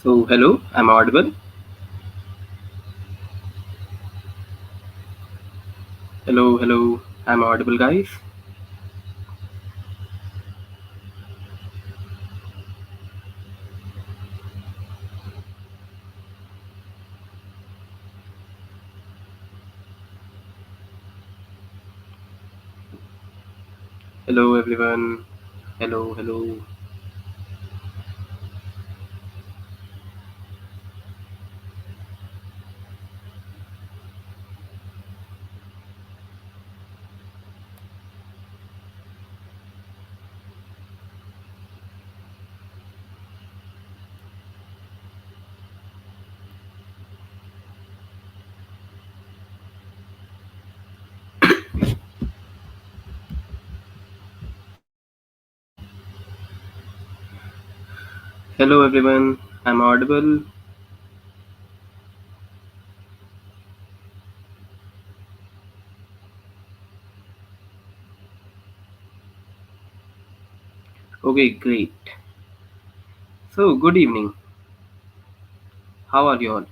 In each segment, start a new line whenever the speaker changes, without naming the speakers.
So, hello, I'm audible. Hello, I'm audible, guys. Hello, everyone. Hello. Hello, everyone. I'm audible. Okay, great. So, good evening. How are you all?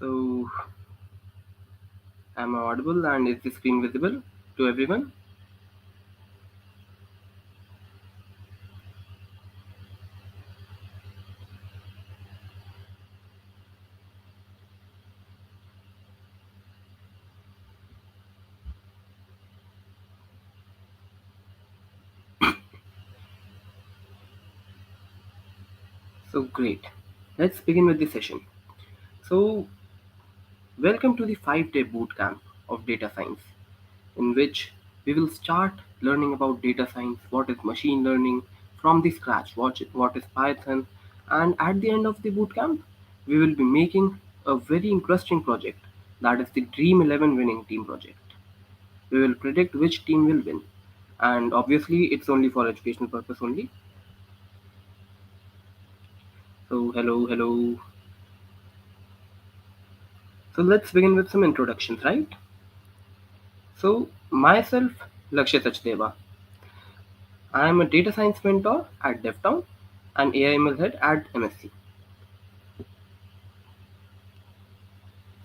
So, am I audible and is the screen visible to everyone? So, great. Let's begin with the session. So, welcome to the 5-day bootcamp of data science, in which we will start learning about data science, what is machine learning from the scratch, what is Python, and at the end of the bootcamp, we will be making a very interesting project, that is the Dream 11 winning team project. We will predict which team will win, and obviously it's only for educational purpose only. So hello. So let's begin with some introductions, right? So myself, Lakshya Sachdeva. I am a data science mentor at DevTown and AIML head at MSc.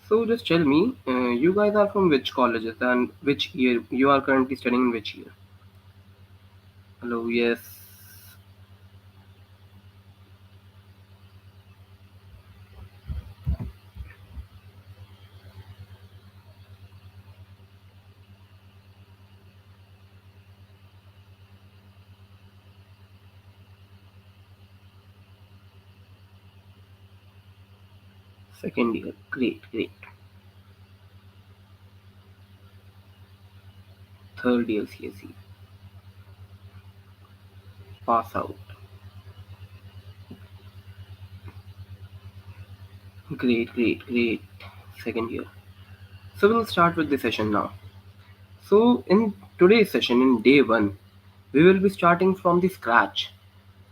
So just tell me, you guys are from which colleges and which year you are currently studying in which year? Hello, yes, second year. Great. Third year CSE. Pass out. Great. Second year. So we'll start with the session now. So in today's session, in day one, we will be starting from the scratch.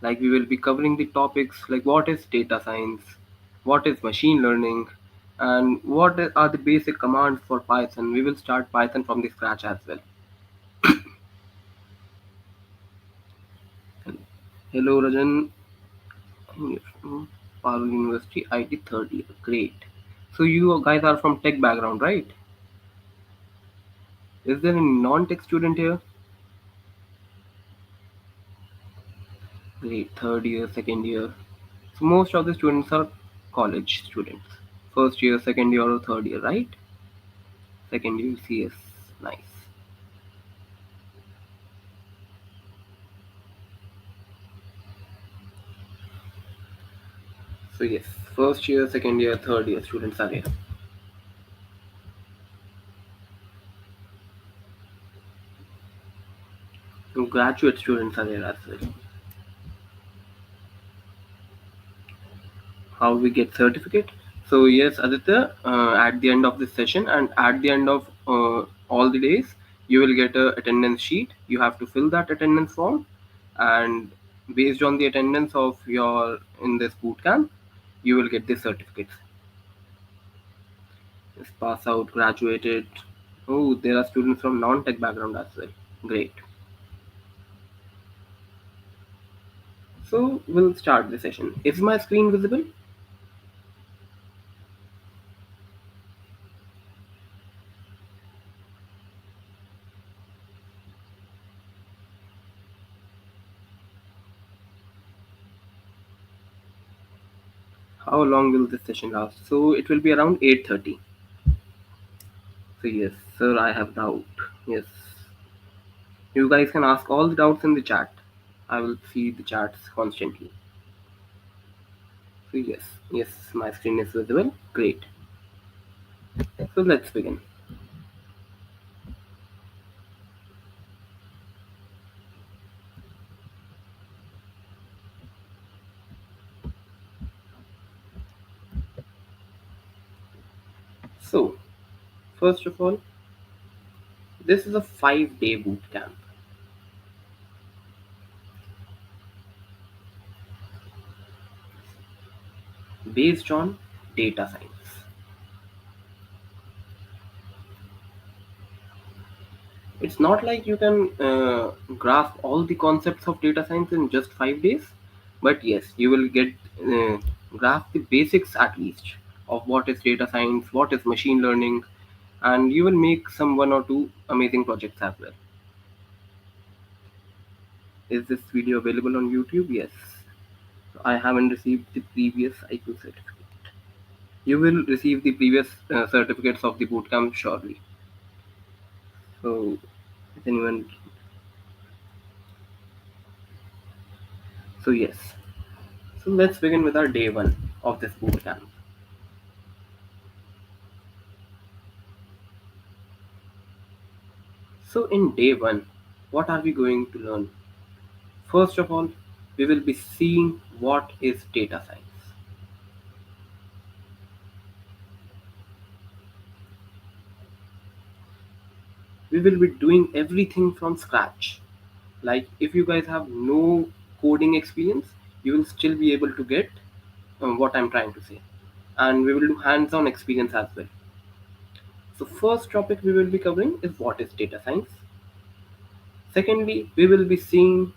Like we will be covering the topics like what is data science, what is machine learning, and what are the basic commands for Python. We will start Python from the scratch as well. Hello Rajan, from Parul University IT third year. Great. So you guys are from tech background, right? Is there any non-tech student here? Great. Third year, second year. So most of the students are college students. First year, second year, or third year, right? Second year CS. Nice. So yes, first year, second year, third year students are here. And graduate students are here as well. How we get certificate? So yes, Aditya, at the end of this session and at the end of all the days, you will get a attendance sheet. You have to fill that attendance form, and based on the attendance of your in this boot camp, you will get the certificates. Yes, pass out, graduated. Oh, there are students from non-tech background as well. Great. So we'll start the session. Is my screen visible? How long will this session last? So it will be around 8:30. So yes, sir, I have doubt. Yes, you guys can ask all the doubts in the chat. I will see the chats constantly. So yes, my screen is visible. Great. So let's begin. So first of all, this is a 5-day boot camp based on data science. It's not like you can grasp all the concepts of data science in just 5 days, but yes, you will get uh, grasp the basics at least of what is data science, what is machine learning, and you will make some one or two amazing projects as well. Is this video available on YouTube? Yes. I haven't received the previous IQ certificate. You will receive the previous certificates of the bootcamp shortly. So, is anyone? So yes. So let's begin with our day one of this bootcamp. So in day one, what are we going to learn? First of all, we will be seeing what is data science. We will be doing everything from scratch. Like if you guys have no coding experience, you will still be able to get what I'm trying to say. And we will do hands-on experience as well. So first topic we will be covering is what is data science. Secondly, we will be seeing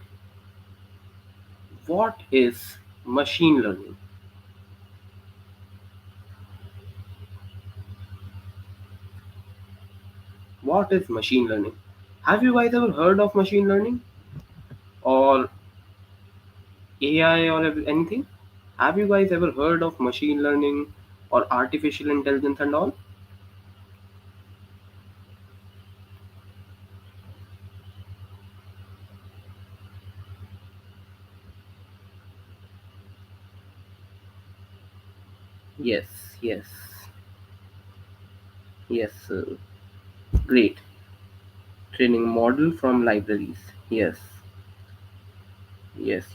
what is machine learning. What is machine learning? Have you guys ever heard of machine learning or AI or anything? Have you guys ever heard of machine learning or artificial intelligence and all? Yes, yes, yes. Great. Training model from libraries. Yes, yes.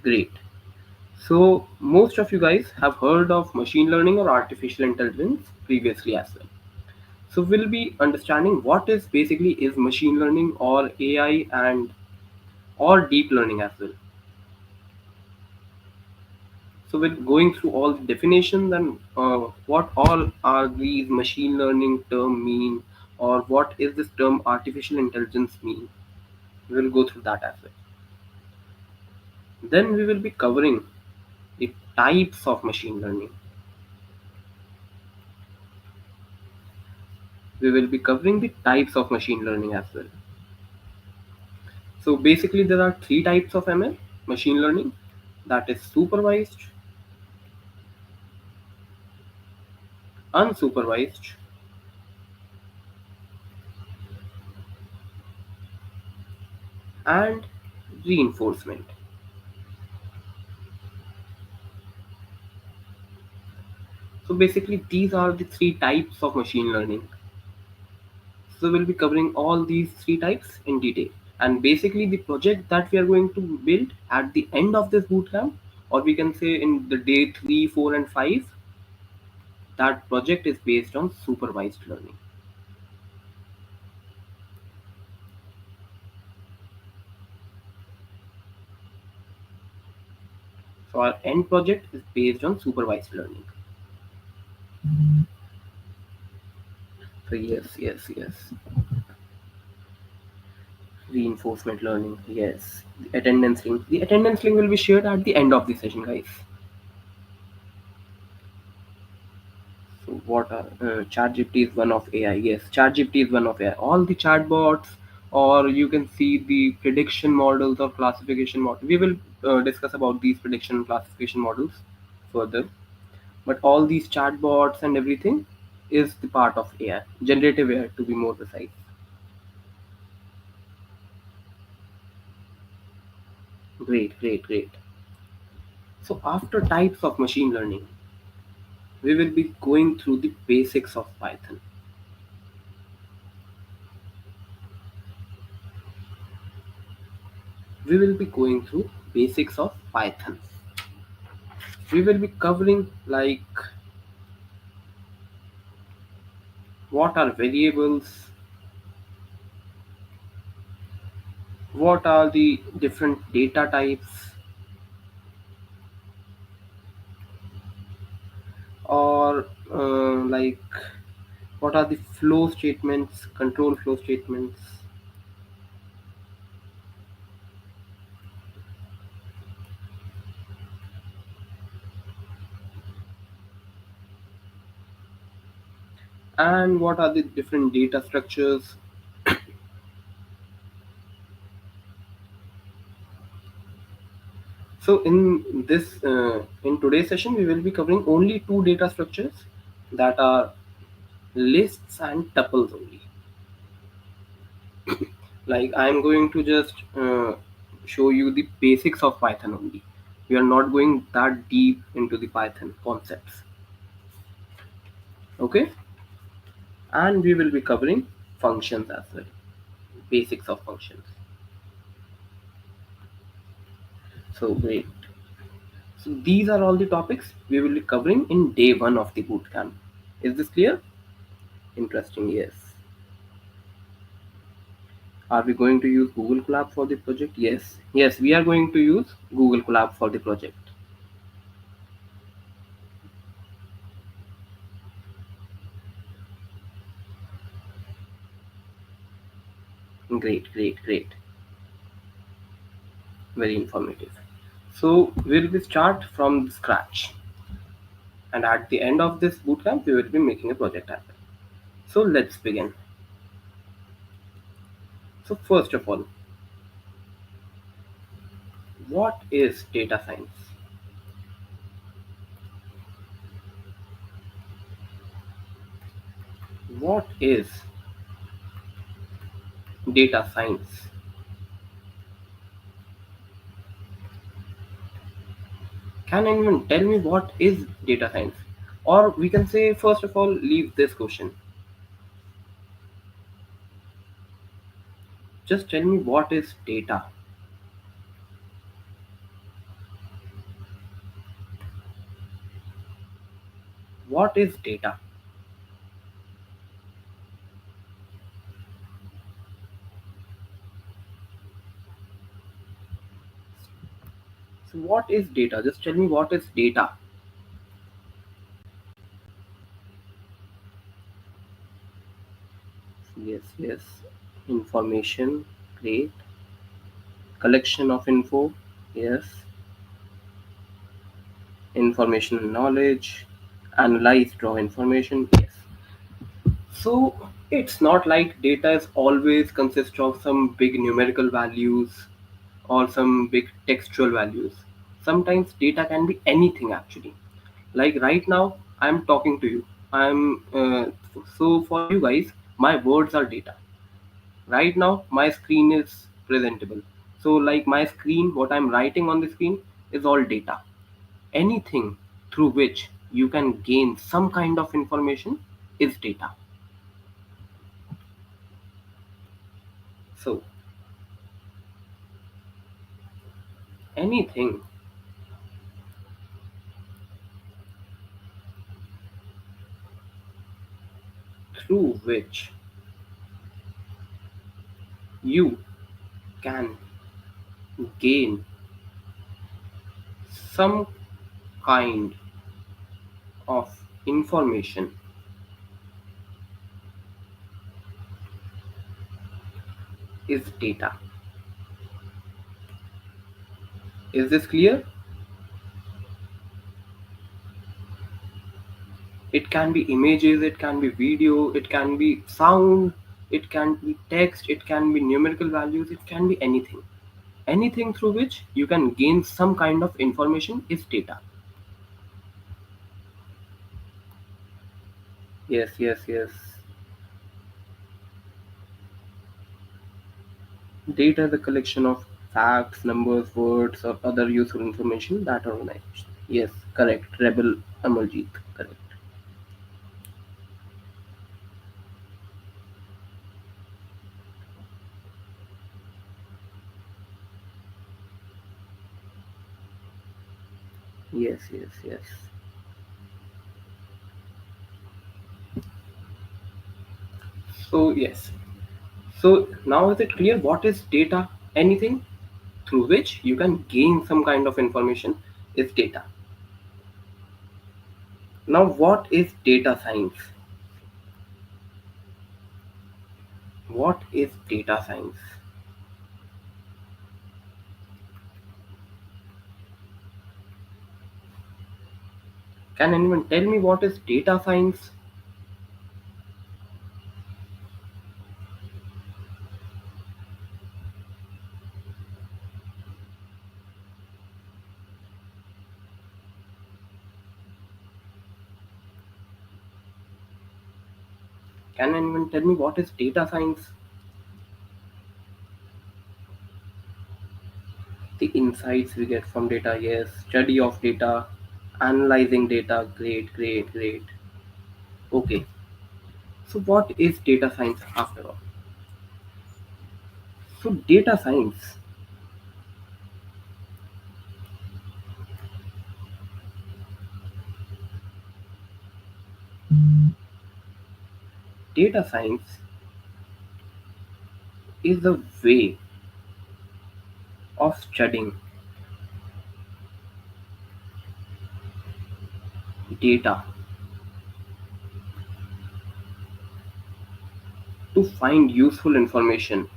Great. So most of you guys have heard of machine learning or artificial intelligence previously as well. So we'll be understanding what is basically is machine learning or AI and or deep learning as well. So we're going through all the definitions and what all are these machine learning term mean, or what is this term artificial intelligence mean. We'll go through that as well. Then we will be covering the types of machine learning. We will be covering the types of machine learning as well. So basically there are three types of ML, machine learning, that is supervised, unsupervised, and reinforcement. So basically, these are the three types of machine learning. So we'll be covering all these three types in detail. And basically, the project that we are going to build at the end of this bootcamp, or we can say in the day 3, 4, and 5, that project is based on supervised learning. So our end project is based on supervised learning. So yes. Reinforcement learning, yes. The attendance link. The attendance link will be shared at the end of the session, guys. So what are ChatGPT is one of AI. Yes, ChatGPT is one of AI. All the chatbots, or you can see the prediction models or classification model. We will discuss about these prediction and classification models further. But all these chatbots and everything is the part of AI, generative AI to be more precise. Great. So after types of machine learning, we will be going through the basics of Python. We will be going through basics of Python. We will be covering like what are variables, what are the different data types, or like what are the flow statements, control flow statements, and what are the different data structures. So in today's session, we will be covering only two data structures, that are lists and tuples only. Like I'm going to just show you the basics of Python only. We are not going that deep into the Python concepts. Okay, and we will be covering functions as well, basics of functions. So great. So these are all the topics we will be covering in day one of the bootcamp. Is this clear? Interesting. Yes. Are we going to use Google Colab for the project? Yes, we are going to use Google Colab for the project. Great. Very informative. So we'll be start from scratch, and at the end of this bootcamp, we will be making a project happen. So let's begin. So first of all, what is data science? What is data science? Can anyone tell me what is data science? Or we can say, first of all, leave this question. Just tell me what is data. What is data? So what is data? Just tell me what is data. Yes. Information, great. Collection of info, yes. Information and knowledge. Analyze, draw information, yes. So it's not like data is always consist of some big numerical values or some big textual values. Sometimes data can be anything actually. Like right now, I'm talking to you. So for you guys, my words are data. Right now, my screen is presentable. So like my screen, what I'm writing on the screen is all data. Anything through which you can gain some kind of information is data. So anything through which you can gain some kind of information is data. Is this clear? It can be images, it can be video, it can be sound, it can be text, it can be numerical values, it can be anything. Anything through which you can gain some kind of information is data. Yes, yes, yes. Data is a collection of facts, numbers, words, or other useful information that are organized. Yes, correct. Rebel Amarjeet, correct. Yes, yes, yes. So, yes. So, now is it clear what is data? Anything through which you can gain some kind of information is data. Now, what is data science? What is data science? Can anyone tell me what is data science? Can anyone tell me what is data science? The insights we get from data, yes. Study of data, analyzing data, great, great, great. Okay, so what is data science after all? So, data science is a way of studying data to find useful information.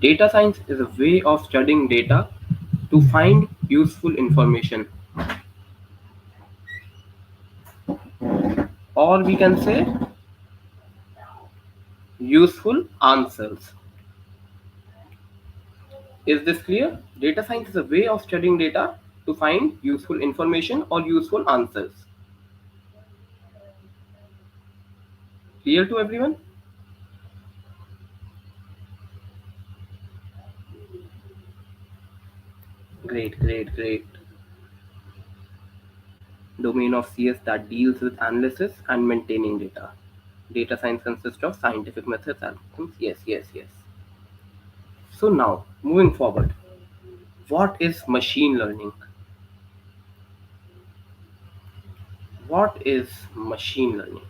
Data science is a way of studying data to find useful information, or we can say useful answers. Is this clear? Data science is a way of studying data to find useful information or useful answers. Clear to everyone? Great, great, great. Domain of CS that deals with analysis and maintaining data. Data science consists of scientific methods, algorithms. Yes, yes, yes. So now, moving forward, what is machine learning? What is machine learning?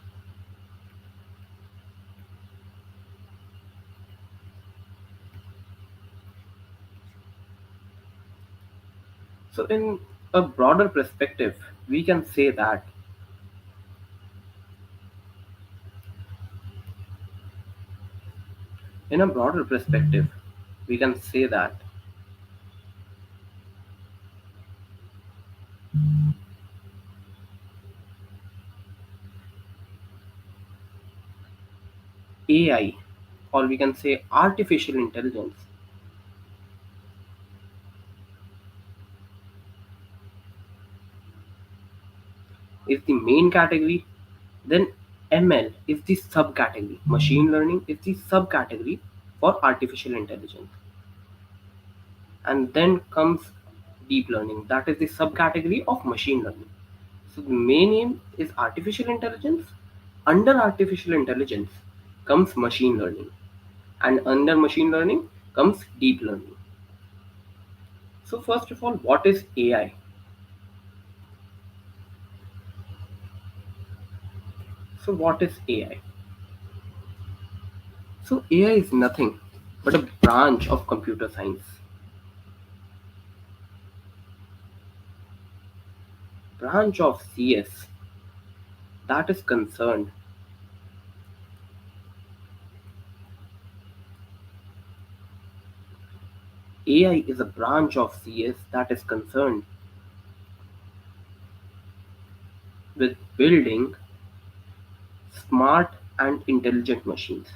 So, in a broader perspective, we can say that in a broader perspective, we can say that AI, or we can say artificial intelligence, is the main category. Then ML is the subcategory. Machine learning is the subcategory for artificial intelligence. And then comes deep learning. That is the subcategory of machine learning. So the main aim is artificial intelligence. Under artificial intelligence comes machine learning. And under machine learning comes deep learning. So first of all, what is AI? So what is AI? So AI is nothing but a branch of computer science. Branch of CS that is concerned. AI is a branch of CS that is concerned with building smart and intelligent machines.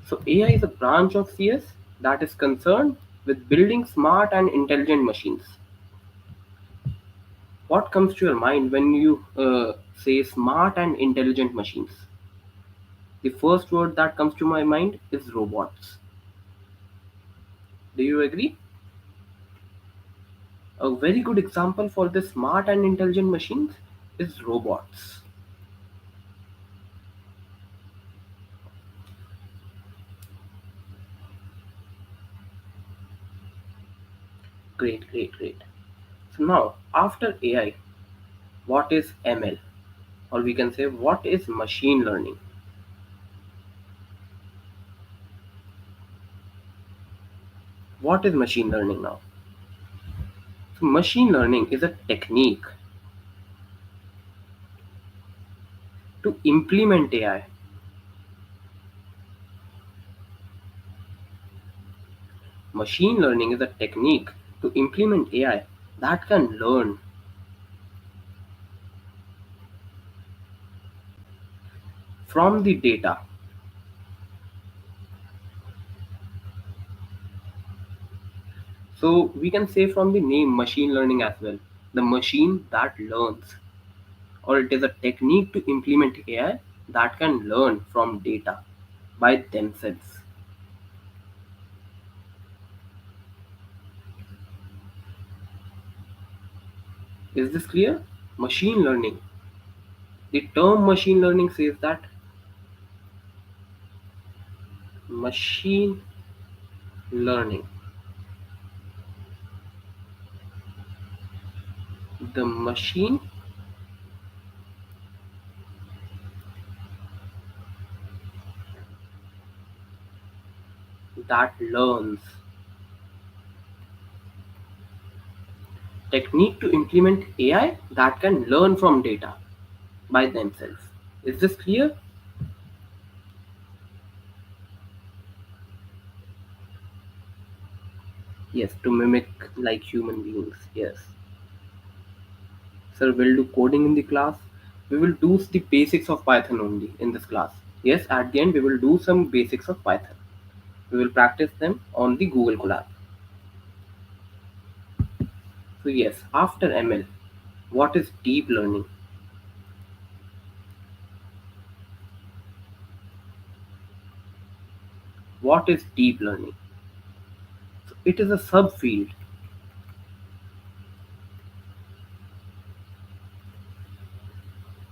So AI is a branch of CS that is concerned with building smart and intelligent machines. What comes to your mind when you say smart and intelligent machines? The first word that comes to my mind is robots. Do you agree? A very good example for the smart and intelligent machines is robots. Great, great, great. So now, after AI, what is ML? Or we can say, what is machine learning? What is machine learning now? So machine learning is a technique to implement AI. Machine learning is a technique to implement AI that can learn from the data. So we can say from the name machine learning as well, the machine that learns, or it is a technique to implement AI that can learn from data by themselves. Is this clear? Machine learning. The term machine learning says that machine learning, the machine that learns, technique to implement AI that can learn from data by themselves. Is this clear? Yes, to mimic like human beings. Yes. Sir, we'll do coding in the class. We will do the basics of Python only in this class. Yes, at the end we will do some basics of Python. We will practice them on the Google Colab. So yes, after ML, what is deep learning? What is deep learning? So it is a subfield.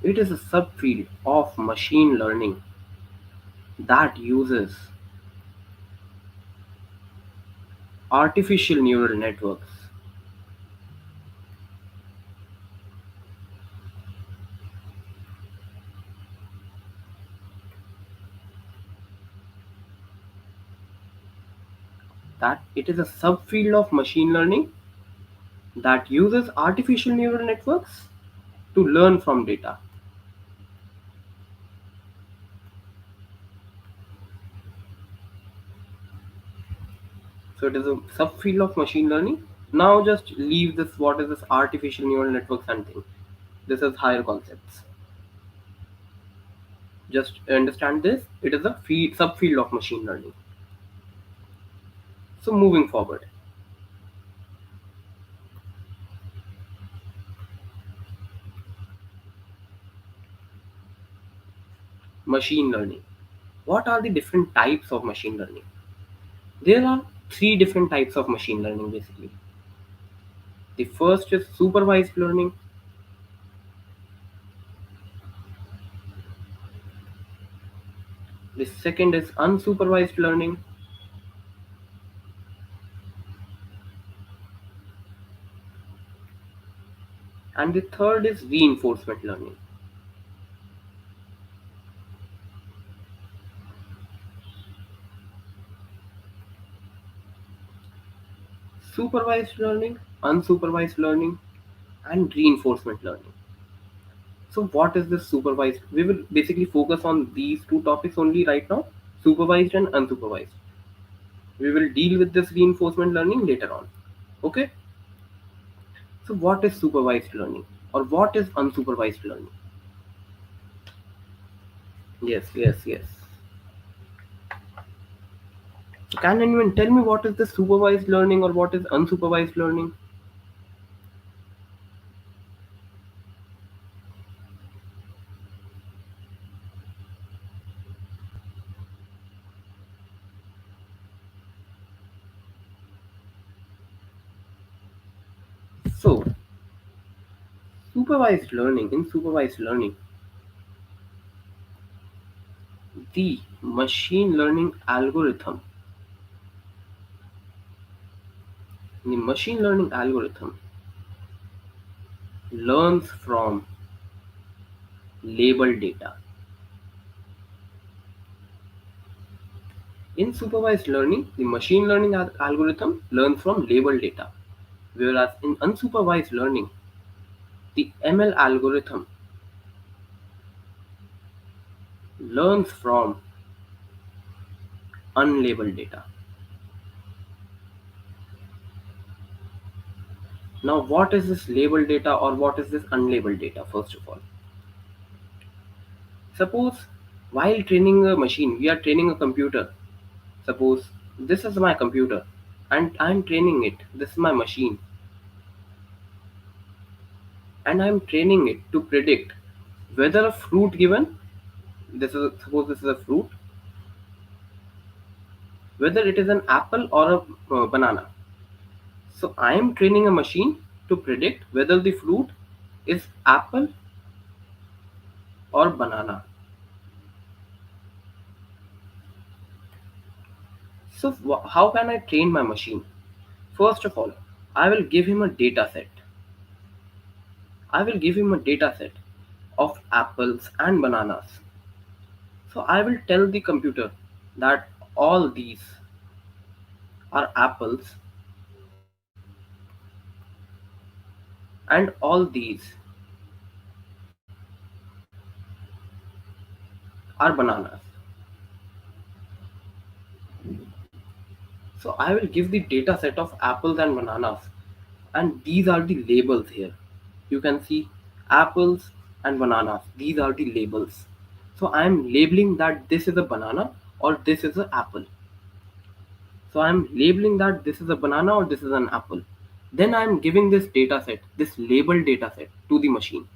It is a subfield of machine learning that uses artificial neural networks. That it is a subfield of machine learning that uses artificial neural networks to learn from data. So it is a subfield of machine learning. Now just leave this what is this artificial neural networks and thing. This is higher concepts. Just understand this. It is a subfield of machine learning. So moving forward, machine learning. What are the different types of machine learning? There are three different types of machine learning basically. The first is supervised learning, the second is unsupervised learning, and the third is reinforcement learning. Supervised learning, unsupervised learning, and reinforcement learning. So, what is this supervised? We will basically focus on these two topics only right now, supervised and unsupervised. We will deal with this reinforcement learning later on. Okay? So, what is supervised learning or what is unsupervised learning? Yes, yes, yes. So, can anyone tell me what is the supervised learning or what is unsupervised learning? So, supervised learning, the machine learning algorithm, the machine learning algorithm learns from labeled data. In supervised learning, the machine learning algorithm learns from labeled data, whereas in unsupervised learning, the ML algorithm learns from unlabeled data. Now, what is this labeled data or what is this unlabeled data, first of all? Suppose while training a machine, we are training a computer. Suppose this is my computer and I'm training it. This is my machine and I'm training it to predict whether a fruit given, suppose this is a fruit, whether it is an apple or a banana. So I am training a machine to predict whether the fruit is apple or banana. So how can I train my machine? First of all, I will give him a data set. I will give him a data set of apples and bananas. So I will tell the computer that all these are apples and all these are bananas. So I will give the data set of apples and bananas, and these are the labels here. You can see apples and bananas. These are the labels. So I am labeling that this is a banana or this is an apple. So I am labeling that this is a banana or this is an apple. Then I am giving this data set, this labeled data set to the machine.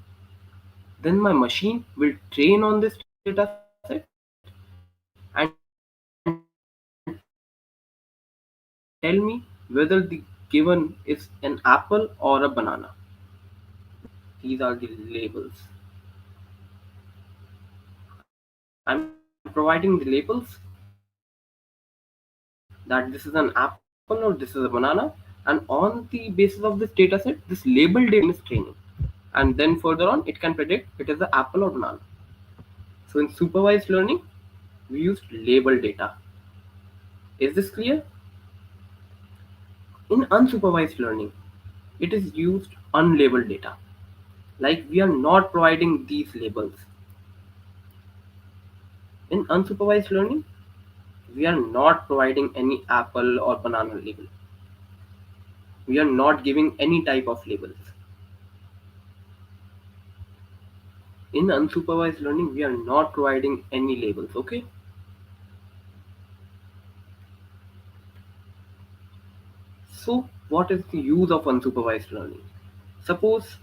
Then my machine will train on this data set and tell me whether the given is an apple or a banana. These are the labels. I'm providing the labels that this is an apple or this is a banana, and on the basis of this data set, this labeled data set is training, and then further on it can predict it is an apple or banana. So in supervised learning, we used labeled data. Is this clear? In unsupervised learning, it is used unlabeled data. Like we are not providing these labels. In unsupervised learning, we are not providing any apple or banana label. We are not giving any type of labels. In unsupervised learning, we are not providing any labels, okay? So what is the use of unsupervised learning? Suppose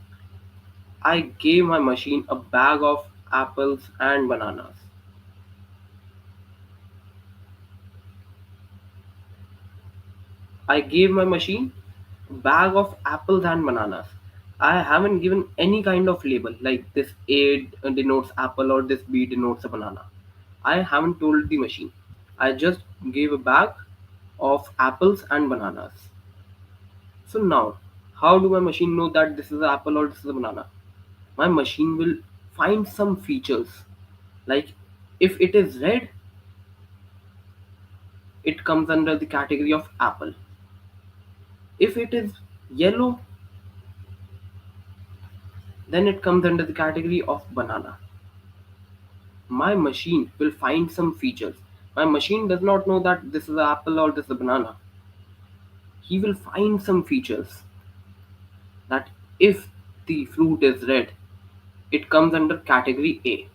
I gave my machine a bag of apples and bananas. I gave my machine a bag of apples and bananas. I haven't given any kind of label like this A denotes apple or this B denotes a banana. I haven't told the machine. I just gave a bag of apples and bananas. So now, how do my machine know that this is an apple or this is a banana? My machine will find some features. Like if it is red, it comes under the category of apple. If it is yellow, then it comes under the category of banana. My machine will find some features. My machine does not know that this is an apple or this is a banana. He will find some features that if the fruit is red, it comes under category A.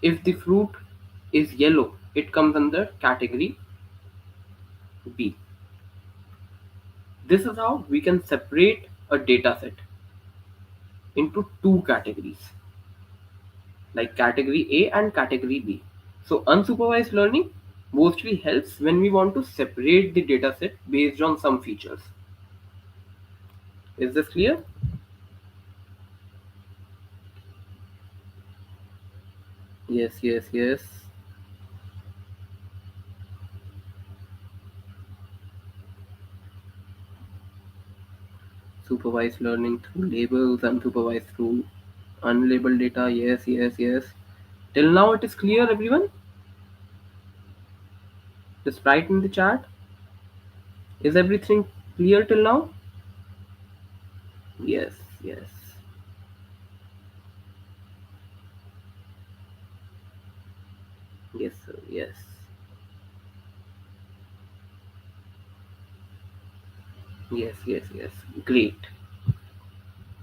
If the fruit is yellow, it comes under category B. This is how we can separate a data set into two categories, like category A and category B. So unsupervised learning mostly helps when we want to separate the data set based on some features. Is this clear? Yes, yes, yes. Supervised learning through labels, unsupervised through unlabeled data. Yes, yes, yes. Till now it is clear, everyone? Just write in the chat. Is everything clear till now? Yes, yes. Yes, sir. Yes. Yes, yes, yes. Great.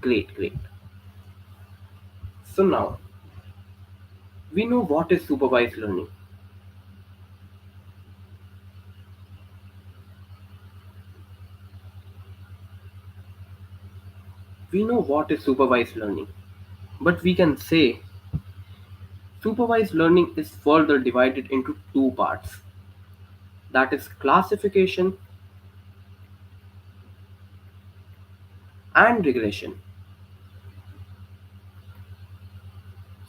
Great, great. So now we know what is supervised learning. We know what is supervised learning. But we can say supervised learning is further divided into two parts. That is classification and regression.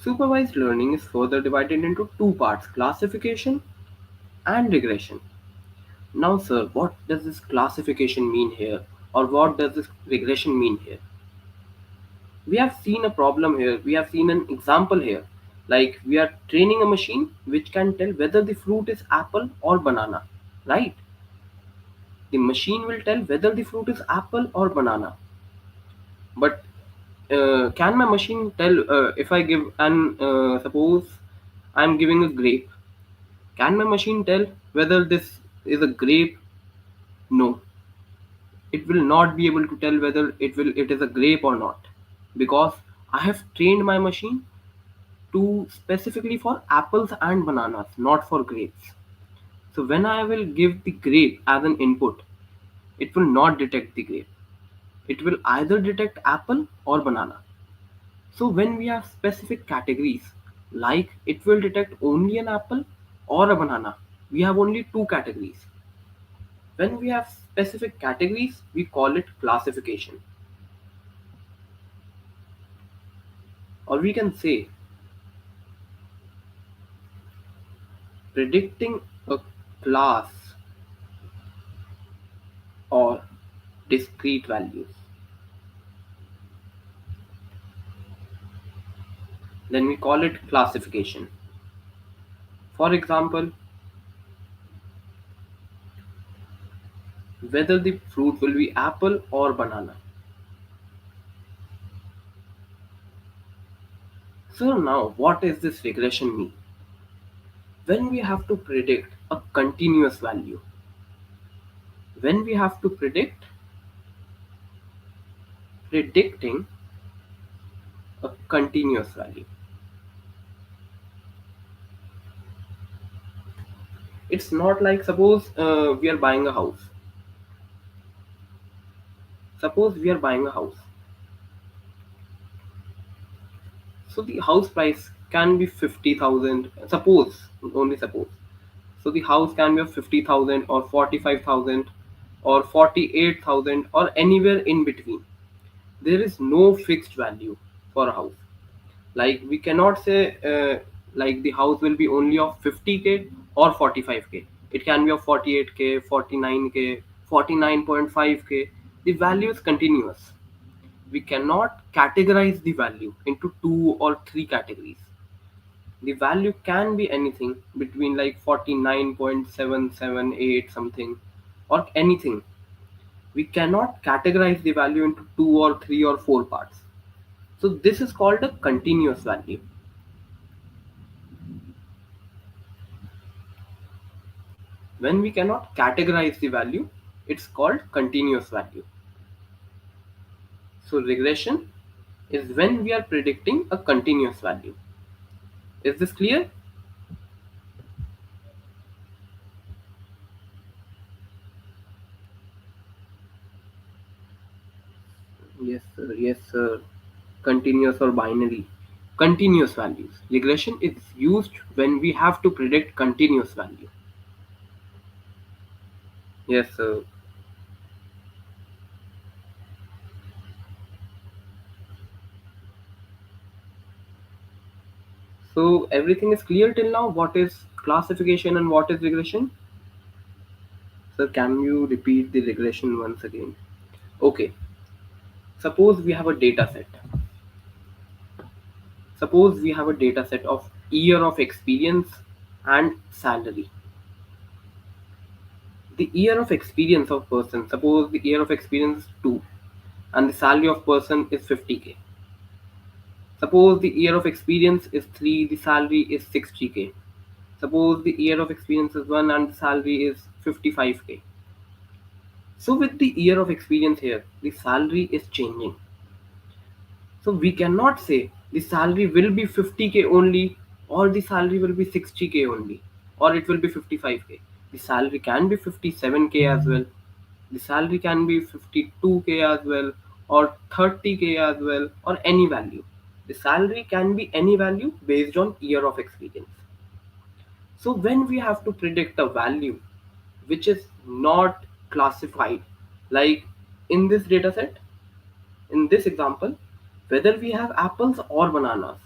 Supervised learning is further divided into two parts, classification and regression. Now, sir, what does this classification mean here? Or what does this regression mean here? We have seen a problem here. We have seen an example here. Like we are training a machine which can tell whether the fruit is apple or banana, right? The machine will tell whether the fruit is apple or banana. But can my machine tell if I give an suppose I'm giving a grape? Can my machine tell whether this is a grape? No, it will not be able to tell whether it is a grape or not, because I have trained my machine to specifically for apples and bananas, not for grapes. So when I will give the grape as an input, it will not detect the grape. It will either detect apple or banana. So when we have specific categories, like it will detect only an apple or a banana, we have only two categories. When we have specific categories, we call it classification. Or we can say predicting a class or discrete values. Then we call it classification. For example, whether the fruit will be apple or banana. So now what is this regression mean? When we have to predict a continuous value, when we have to predicting a continuous value, It's not like, suppose we are buying a house. Suppose we are buying a house. So the house price can be 50,000. Suppose, only suppose. So the house can be of 50,000 or 45,000 or 48,000 or anywhere in between. There is no fixed value for a house. Like we cannot say like the house will be only of 50k or 45k. It can be of 48k, 49k, 49.5k. The value is continuous. We cannot categorize the value into two or three categories. The value can be anything between like 49.778 something or anything. We cannot categorize the value into two or three or four parts. So this is called a continuous value. When we cannot categorize the value, it's called continuous value. So regression is when we are predicting a continuous value. Is this clear? Yes, sir. Yes, sir. Continuous or binary. Continuous values. Regression is used when we have to predict continuous value. Yes, sir. So everything is clear till now. What is classification and what is regression? Sir, can you repeat the regression once again? Okay. Suppose we have a data set. Suppose we have a data set of year of experience and salary. The year of experience of person, suppose the year of experience is 2 and the salary of person is 50k. Suppose the year of experience is 3, the salary is 60k. Suppose the year of experience is 1 and the salary is 55k. So with the year of experience here, the salary is changing. So we cannot say the salary will be 50k only or the salary will be 60k only or it will be 55k. The salary can be 57k as well. The salary can be 52k as well or 30k as well or any value. The salary can be any value based on year of experience. So when we have to predict a value which is not classified, like in this data set, in this example, whether we have apples or bananas.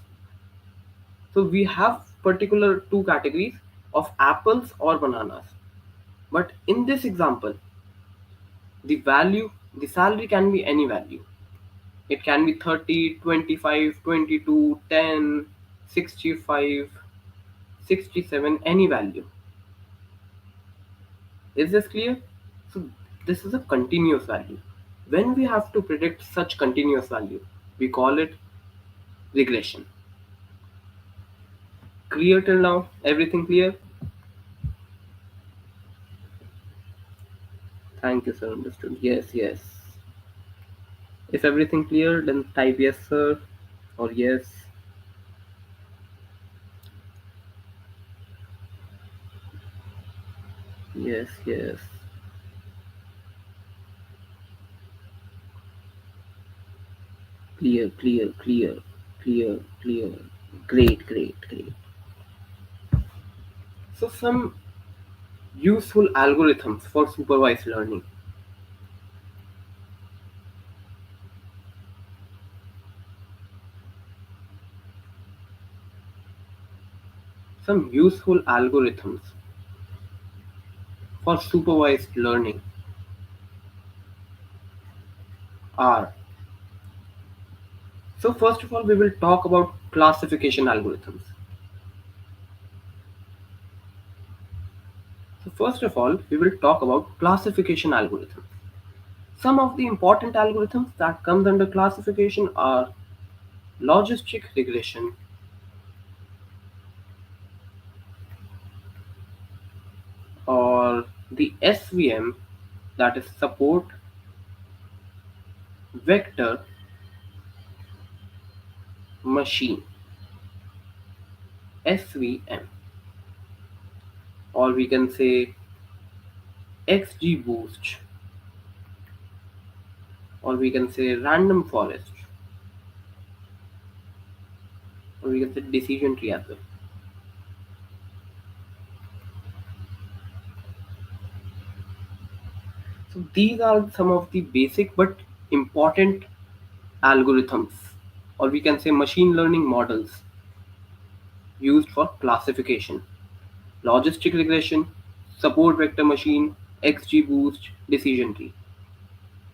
So we have particular two categories of apples or bananas. But in this example, the value, the salary can be any value. It can be 30, 25, 22, 10, 65, 67, any value. Is this clear? So this is a continuous value. When we have to predict such continuous value, we call it regression. Clear till now? Everything clear? Thank you, sir. Understood. Yes, yes. If everything clear, then type yes, sir, or yes. Yes, yes. Clear, clear, clear, clear, clear. Great, great, great. So some useful algorithms for supervised learning. Some useful algorithms for supervised learning are, so first of all we will talk about classification algorithms. So first of all we will talk about classification algorithms. Some of the important algorithms that comes under classification are logistic regression or the SVM, that is support vector machine, SVM, or we can say XGBoost, or we can say random forest, or we can say decision tree as well. So these are some of the basic but important algorithms, or we can say machine learning models used for classification, logistic regression, support vector machine, XGBoost, decision tree.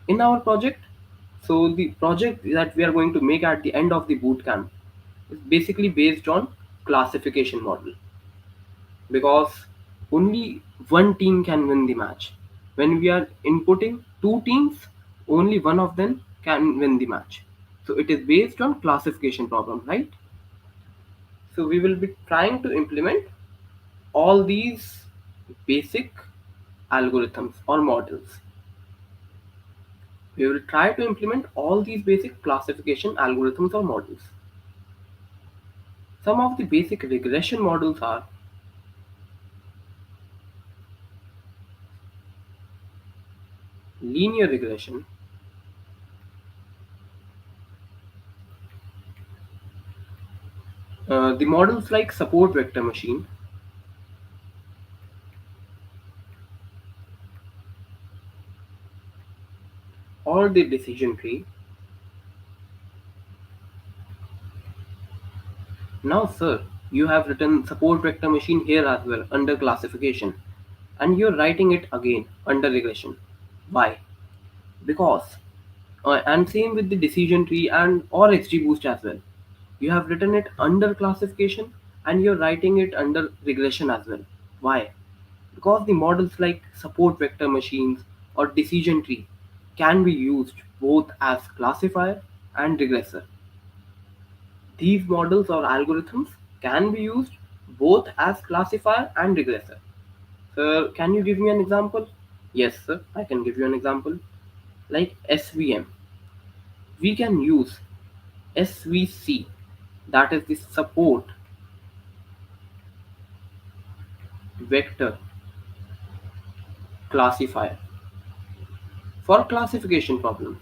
In our project, so the project that we are going to make at the end of the bootcamp is basically based on classification model, because only one team can win the match. When we are inputting two teams, only one of them can win the match. So it is based on classification problem, right? So we will be trying to implement all these basic algorithms or models. We will try to implement all these basic classification algorithms or models. Some of the basic regression models are linear regression, the models like support vector machine, or the decision tree. Now, sir, you have written support vector machine here as well under classification, and you're writing it again under regression. Why? Because, and same with the decision tree and or XGBoost as well. You have written it under classification and you're writing it under regression as well. Why? Because the models like support vector machines or decision tree can be used both as classifier and regressor. These models or algorithms can be used both as classifier and regressor. Sir, can you give me an example? Yes, sir, I can give you an example. Like SVM, we can use SVC, that is the support vector classifier for classification problem.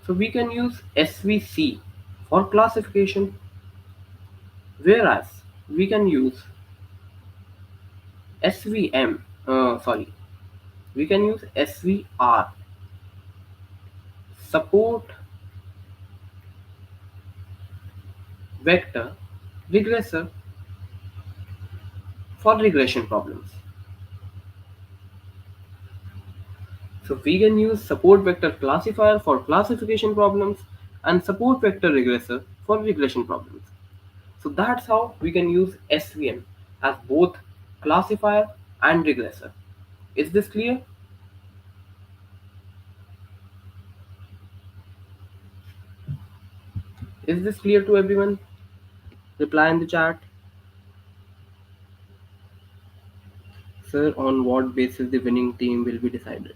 So we can use SVC for classification, whereas we can use SVM, sorry, we can use SVR, support vector regressor, for regression problems. So we can use support vector classifier for classification problems and support vector regressor for regression problems. So that's how we can use SVM as both classifier and regressor. Is this clear? Is this clear to everyone? Reply in the chat. Sir, on what basis the winning team will be decided?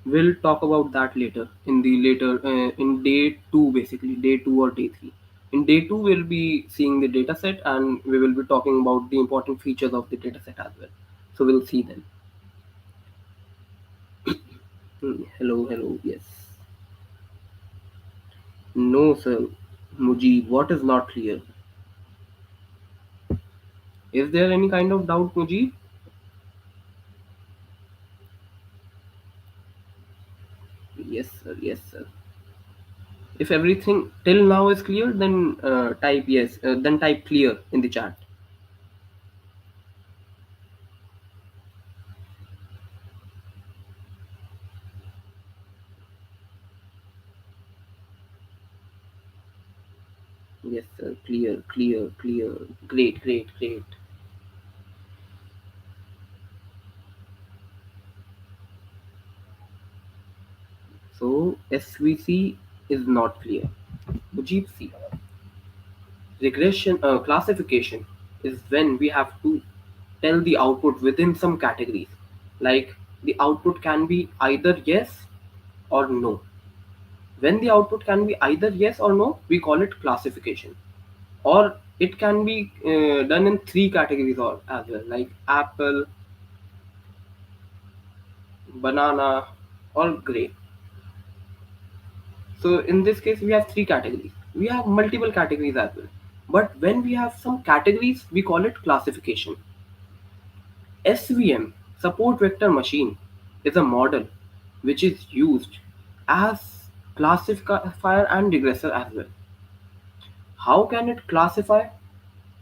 We'll talk about that later in the later in day 2, basically day 2 or day 3. In day 2 we'll be seeing the data set and we will be talking about the important features of the data set as well. So we'll see them. Hello, hello, yes. No, sir. Mujib, what is not clear? Is there any kind of doubt, Mujib? Yes, sir. Yes, sir. If everything till now is clear, then type yes. Then type clear in the chat. Yes, sir. Clear, clear, clear. Great, great, great. So SVC is not clear. Mujib C. Regression classification is when we have to tell the output within some categories. Like the output can be either yes or no. When the output can be either yes or no, we call it classification. or it can be done in three categories or as well, like apple, banana, or grape. So in this case, we have three categories. We have multiple categories as well. But when we have some categories, we call it classification. SVM, support vector machine, is a model which is used as classifier and regressor as well. How can it classify?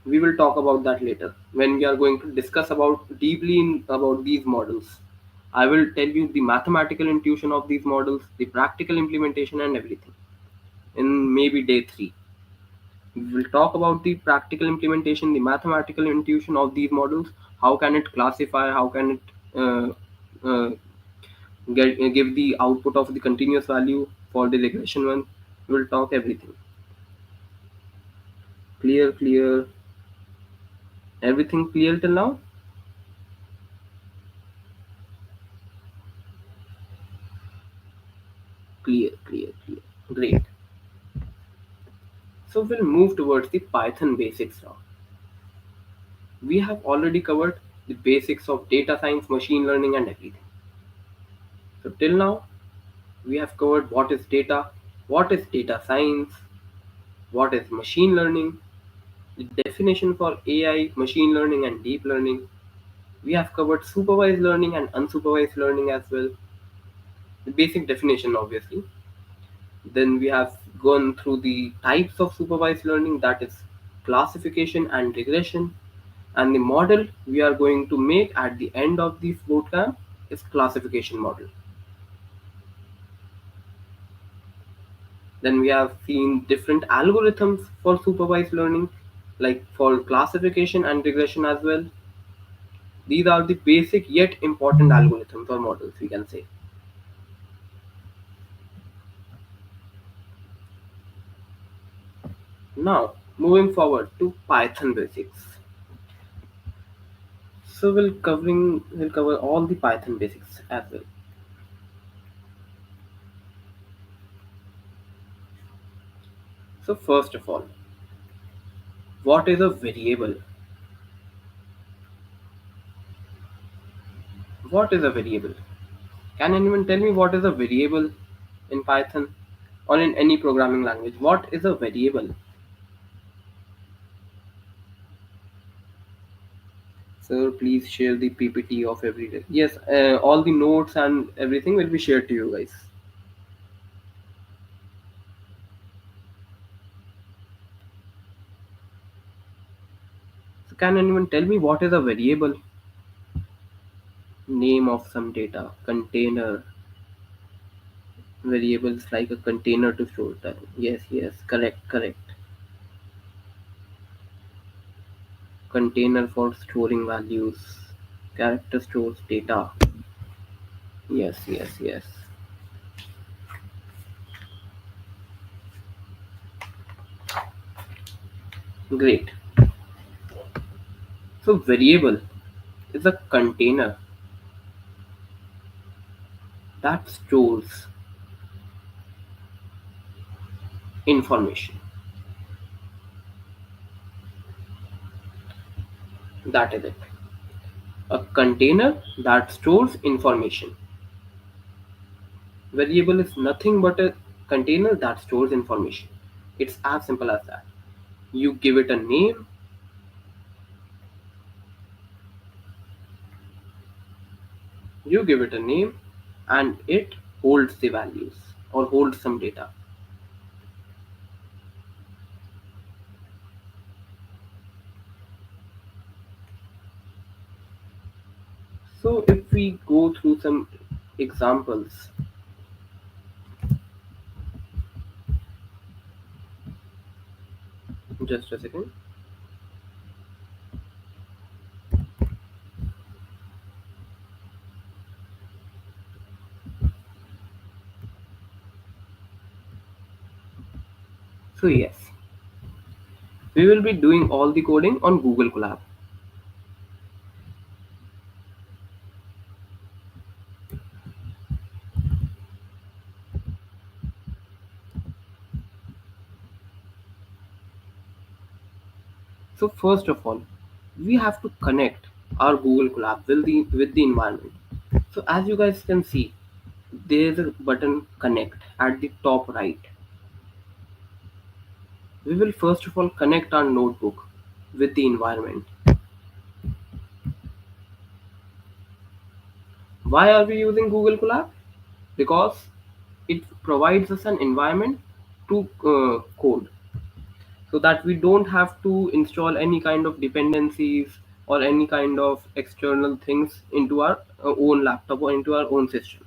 We will talk about that later when we are going to discuss about deeply about these models. I will tell you the mathematical intuition of these models, the practical implementation, and everything in maybe day 3. We will talk about the practical implementation, the mathematical intuition of these models. How can it classify? How can it give the output of the continuous value for the regression one? We will talk everything. Clear, clear. Everything clear till now? Clear, clear, clear. Great. So we'll move towards the Python basics now. We have already covered the basics of data science, machine learning, and everything. So till now, we have covered what is data science, what is machine learning, the definition for AI, machine learning, and deep learning. We have covered supervised learning and unsupervised learning as well, the basic definition, obviously. Then we have gone through the types of supervised learning, that is classification and regression. And the model we are going to make at the end of this bootcamp is classification model. Then we have seen different algorithms for supervised learning, like for classification and regression as well. These are the basic yet important algorithms or models, we can say. Now, moving forward to Python basics. So we'll cover all the Python basics as well. So first of all, what is a variable? What is a variable? Can anyone tell me what is a variable in Python or in any programming language? What is a variable? Sir, please share the PPT of every day. Yes, all the notes and everything will be shared to you guys. So can anyone tell me what is a variable? Name of some data, container, variables like a container to store time. Yes, yes, correct, correct. Container for storing values. Character stores data. Yes, yes, yes. Great. So variable is a container that stores information. That is it. A container that stores information. Variable is nothing but a container that stores information. It's as simple as that. You give it a name, you give it a name, and it holds the values or holds some data. So if we go through some examples, just a second. So yes, we will be doing all the coding on Google Colab. So first of all, we have to connect our Google Colab with the environment. So as you guys can see, there is a button connect at the top right. We will first of all connect our notebook with the environment. Why are we using Google Colab? Because it provides us an environment to code, so that we don't have to install any kind of dependencies or any kind of external things into our own laptop or into our own system.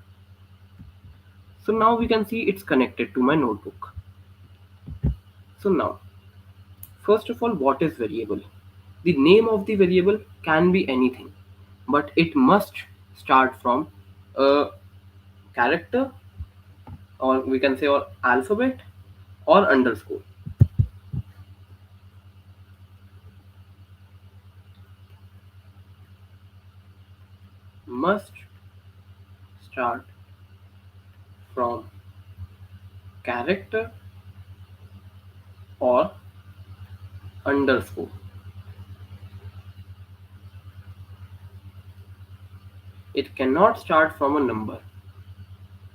So now we can see it's connected to my notebook. So now, first of all, what is variable? The name of the variable can be anything, but it must start from a character, or we can say or alphabet, or underscore. Must start from character or underscore. It cannot start from a number.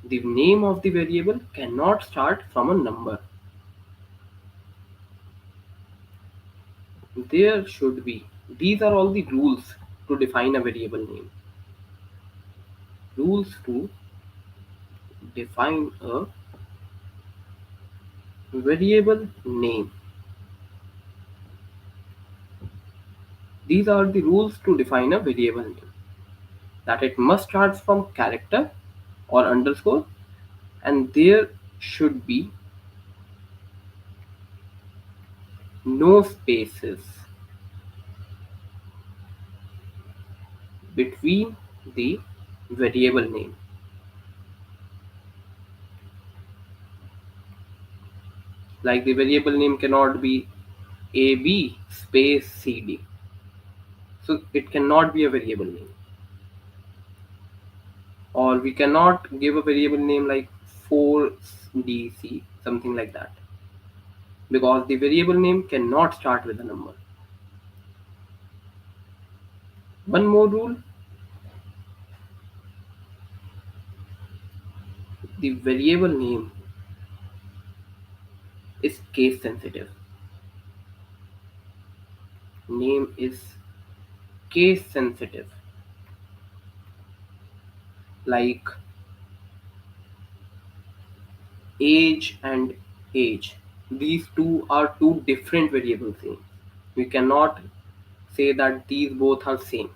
The name of the variable cannot start from a number. There should be. These are all the rules to define a variable name. Rules to define a variable name. These are the rules to define a variable name. That it must start from character or underscore, and there should be no spaces between the variable name. Like the variable name cannot be AB space CD. So it cannot be a variable name. Or we cannot give a variable name like 4DC, something like that. Because the variable name cannot start with a number. One more rule, the variable name is case sensitive. Name is case sensitive. Like age and age. These two are two different variable names. We cannot say that these both are same.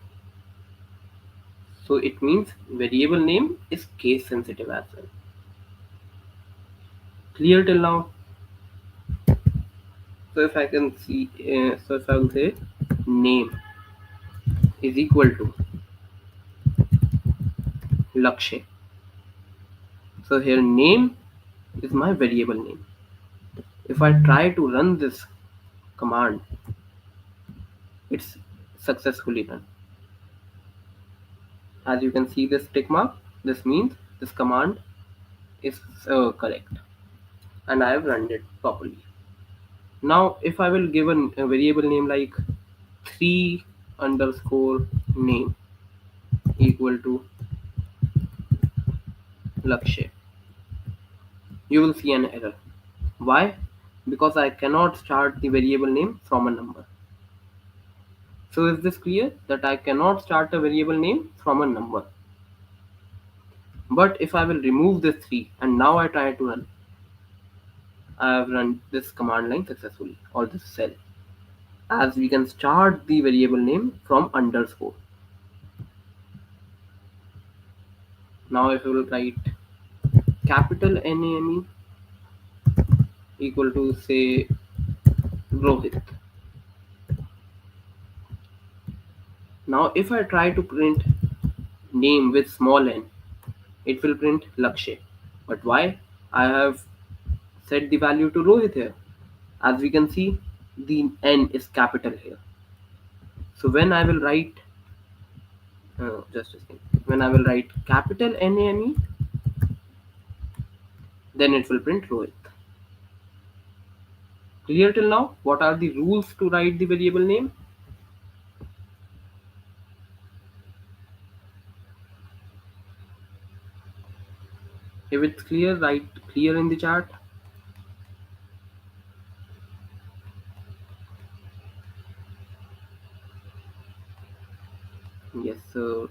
So it means variable name is case sensitive as well. Clear till now? So if I can see, so if I will say name is equal to Lakshay. So here name is my variable name. If I try to run this command, it's successfully run. As you can see this tick mark, this means this command is correct and I have run it properly. Now if I will give a variable name like 3 underscore name equal to Lakshay, you will see an error. Why? Because I cannot start the variable name from a number. So is this clear that I cannot start a variable name from a number? But if I will remove this 3 and now I try to run, I have run this command line successfully, or this cell, as we can start the variable name from underscore. Now if we will write capital NAME equal to say Rohit. Now if I try to print name with small n, it will print Lakshay. But why? I have set the value to Rohit here. As we can see, the n is capital here. So when I will write, just a second, when I will write capital NAME, then it will print Rohit. Clear till now? What are the rules to write the variable name? If it's clear, write clear in the chat. Yes, sir.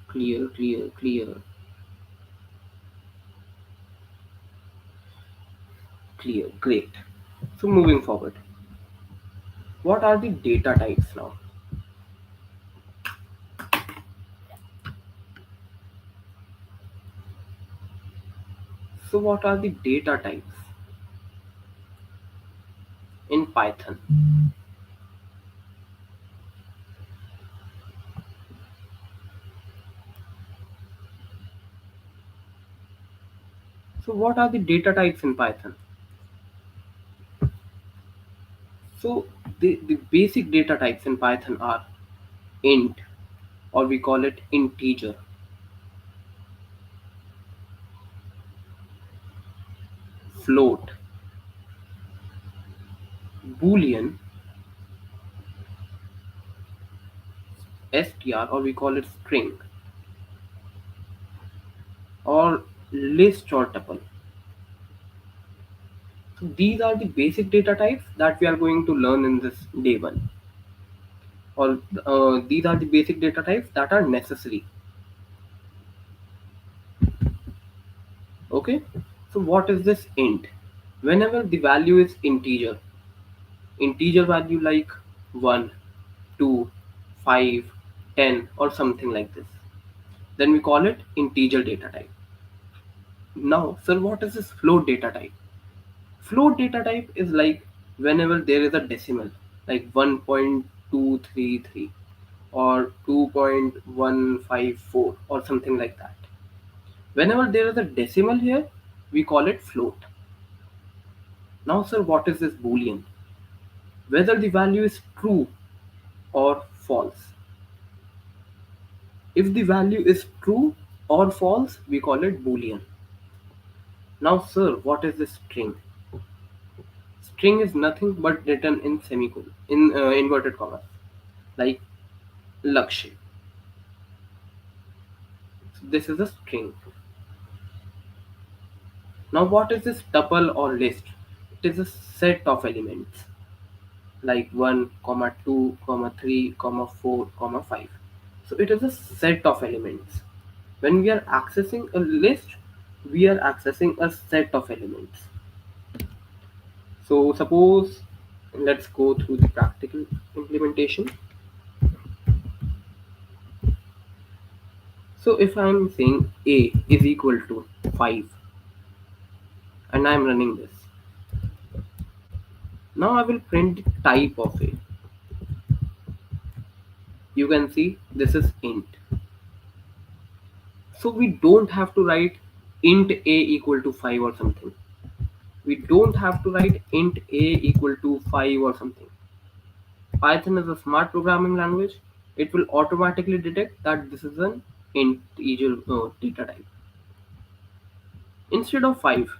Clear, clear, clear, clear. Great. So moving forward, what are the data types now? So what are the data types in Python? So what are the data types in Python? So the basic data types in Python are int, or we call it integer, float, boolean, str, or we call it string, or list or tuple. So these are the basic data types that we are going to learn in this day one, or these are the basic data types that are necessary. Okay. So what is this int? Whenever the value is integer value like 1, 2, 5, 10, or something like this, then we call it integer data type. Now, sir, what is this float data type? Float data type is like whenever there is a decimal, like 1.233 or 2.154 or something like that. Whenever there is a decimal here, we call it float. Now, sir, what is this boolean? Whether the value is true or false. If the value is true or false, we call it boolean. Now, sir, what is the string? String is nothing but written in semicolon, in inverted commas, like Lakshya. So this is a string. Now, what is this tuple or list? It is a set of elements like 1, comma 2, comma 3, comma 4, comma 5. So it is a set of elements. When we are accessing a list, we are accessing a set of elements. So suppose, let's go through the practical implementation. So if I'm saying a is equal to 5 and I'm running this, now I will print the type of a. You can see this is int. So we don't have to write int a equal to 5 or something. We don't have to write int a equal to 5 or something. Python is a smart programming language. It will automatically detect that this is an integer data type. Instead of 5,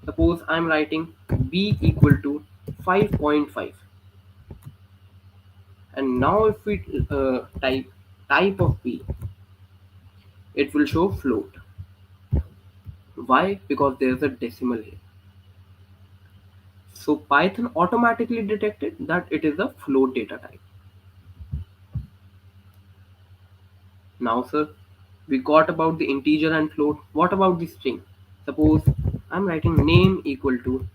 suppose I'm writing b equal to 5.5. And now if we type of b, it will show float. Why? Because there is a decimal here. So Python automatically detected that it is a float data type. Now, sir, we got about the integer and float. What about the string? Suppose I'm writing name equal to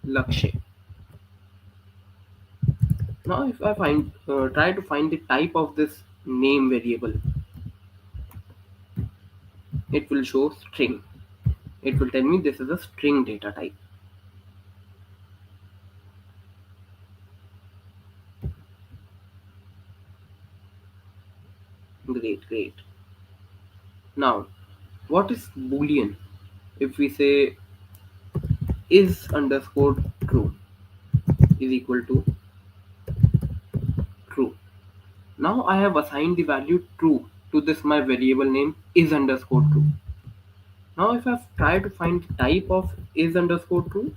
Lakshay. Now, if I try to find the type of this name variable, it will show string. It will tell me this is a string data type. Great, great. Now, what is boolean? If we say is underscore true is equal to true. Now I have assigned the value true to this my variable name is underscore true. Now if I try to find the type of is underscore true,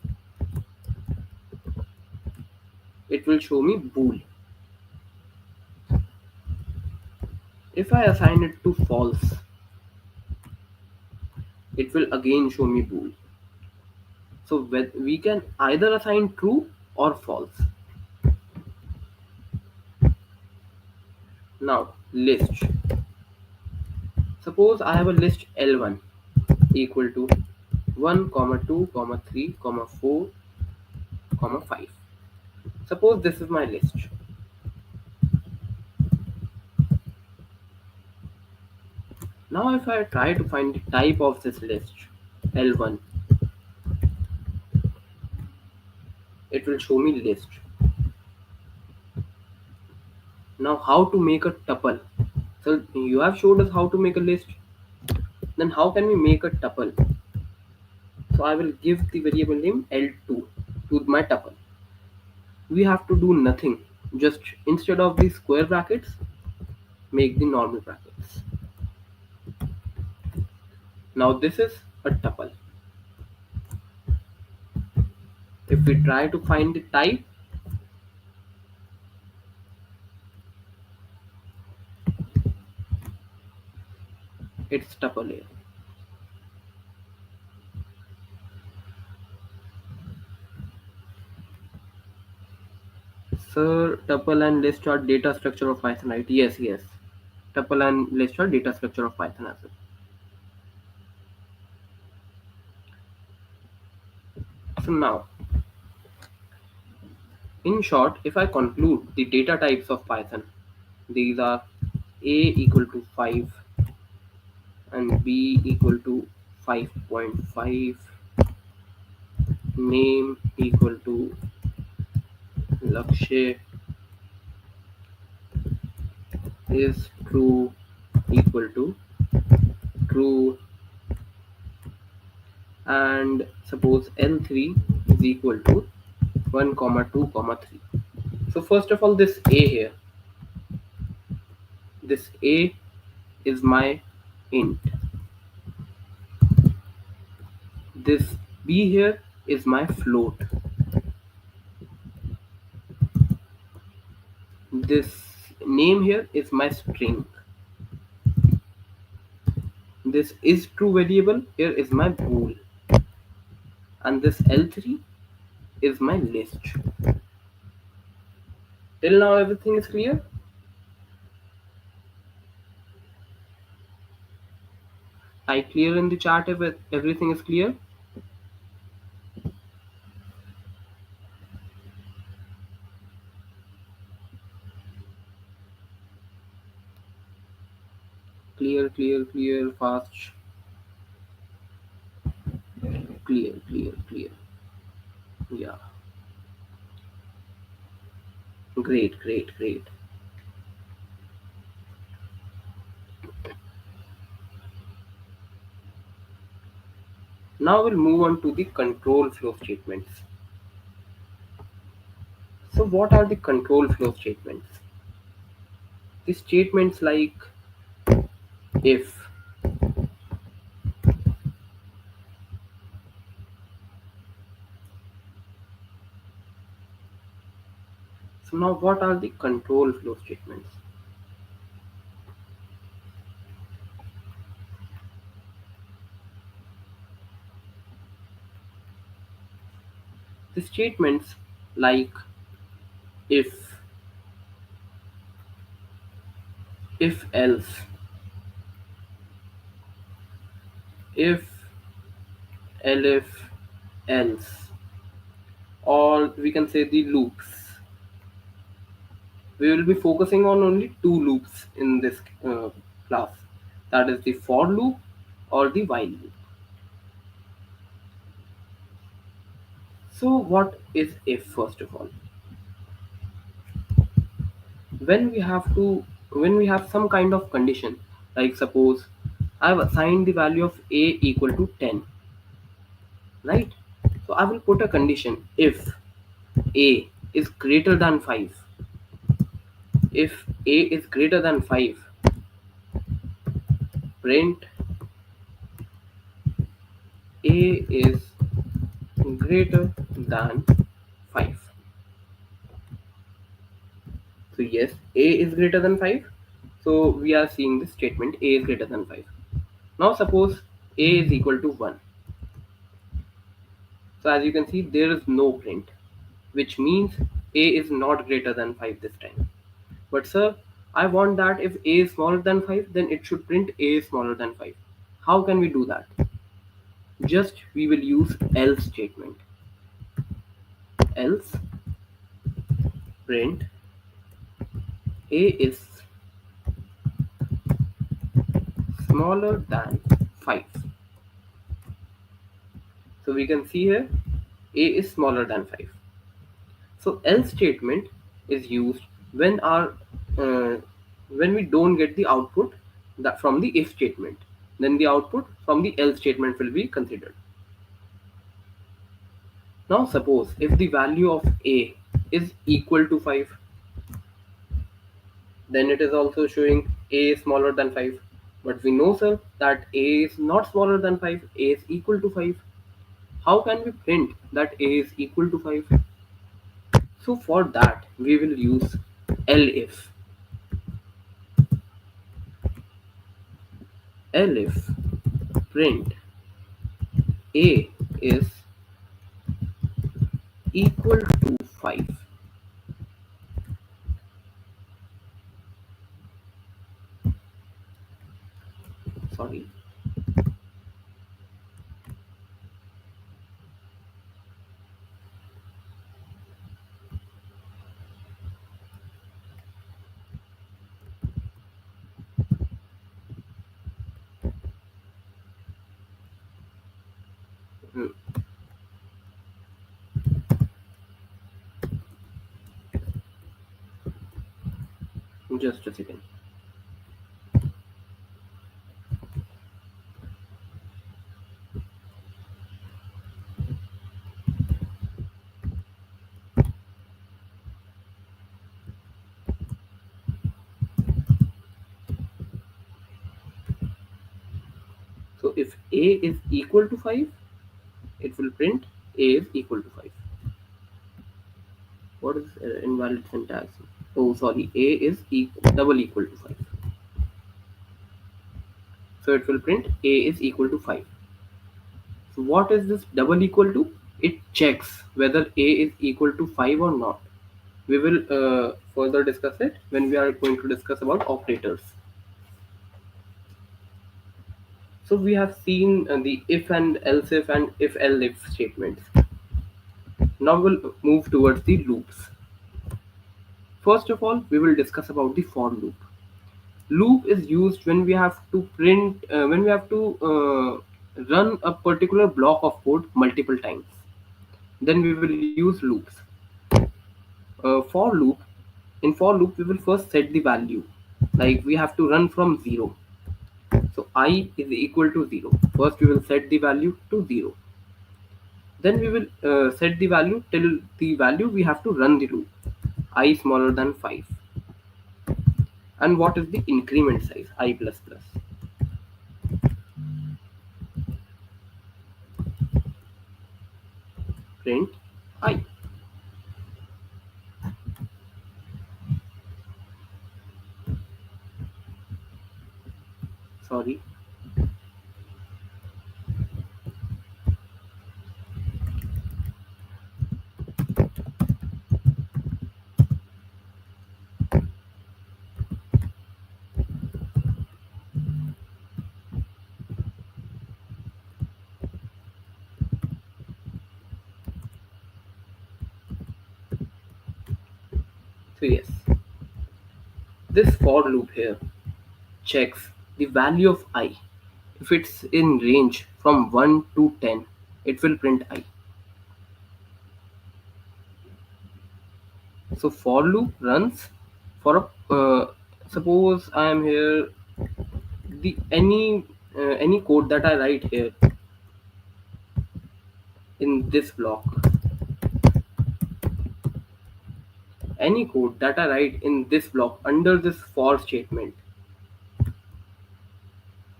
it will show me bool. If I assign it to false, it will again show me bool. So we can either assign true or false. Now list. Suppose I have a list L1 equal to 1, comma 2, comma 3, comma 4, comma 5. Suppose this is my list. Now if I try to find the type of this list L1, it will show me list. Now how to make a tuple? So you have showed us how to make a list. Then how can we make a tuple? So I will give the variable name L2 to my tuple. We have to do nothing. Just instead of the square brackets, make the normal brackets. Now this is a tuple. If we try to find the type, it's tuple here. Sir, tuple and list are data structure of Python, right? Yes, yes. Tuple and list are data structure of Python as well. So now, in short, if I conclude the data types of Python, these are A equal to 5 and B equal to 5.5, name equal to Lakshay, is true equal to true, and suppose L3 is equal to 1 comma 2 comma 3. So first of all, this A here, this A is my int, this B here is my float, this name here is my string, this is true variable here is my bool, and this L3 is my list. Till now everything is clear? I clear in the chat if everything is clear? Clear, clear, clear, fast. Clear, clear, clear. Yeah. Great, great, great. Now we'll move on to the control flow statements. So what are the control flow statements? The statements like if, so now what are the control flow statements? The statements like if else, if elif else, or we can say the loops. We will be focusing on only two loops in this class, that is the for loop or the while loop. So what is if? First of all, when we have some kind of condition, like suppose I have assigned the value of a equal to 10, right? So I will put a condition if a is greater than 5. If a is greater than 5, print a is greater than 5. So yes, a is greater than 5. So we are seeing this statement a is greater than 5. Now suppose a is equal to 1. So as you can see, there is no print, which means a is not greater than 5 this time. But sir, I want that if a is smaller than 5, then it should print a is smaller than 5. How can we do that? Just we will use else statement. Else print a is smaller than 5. So we can see here a is smaller than 5. So else statement is used when our uh, when we don't get the output that from the if statement, then the output from the else statement will be considered. Now suppose if the value of a is equal to 5, then it is also showing a is smaller than 5. But we know, sir, that a is not smaller than 5, a is equal to 5. How can we print that a is equal to 5? So for that we will use elif. Elif print a is equal to 5. Sorry. Hmm, just a second. So if a is equal to 5, it will print a is equal to 5. What is invalid syntax? Oh, sorry, a is double equal to 5. So it will print a is equal to 5. So what is this double equal to? It checks whether a is equal to 5 or not. We will further discuss it when we are going to discuss about operators. So we have seen the if and else if and if else statements. Now we'll move towards the loops. First of all, we will discuss about the for loop. Loop is used when we have to run a particular block of code multiple times. Then we will use loops. For loop, in for loop we will first set the value. Like we have to run from 0. So I is equal to 0. First we will set the value to 0. Then we will set the value till the value we have to run the loop. I smaller than 5. And what is the increment size? I plus plus. Print I. Sorry. So yes, this for loop here checks the value of I. If it's in range from 1 to 10, it will print I. So for loop runs for a suppose I am here, the any code that I write here in this block, any code that I write in this block under this for statement,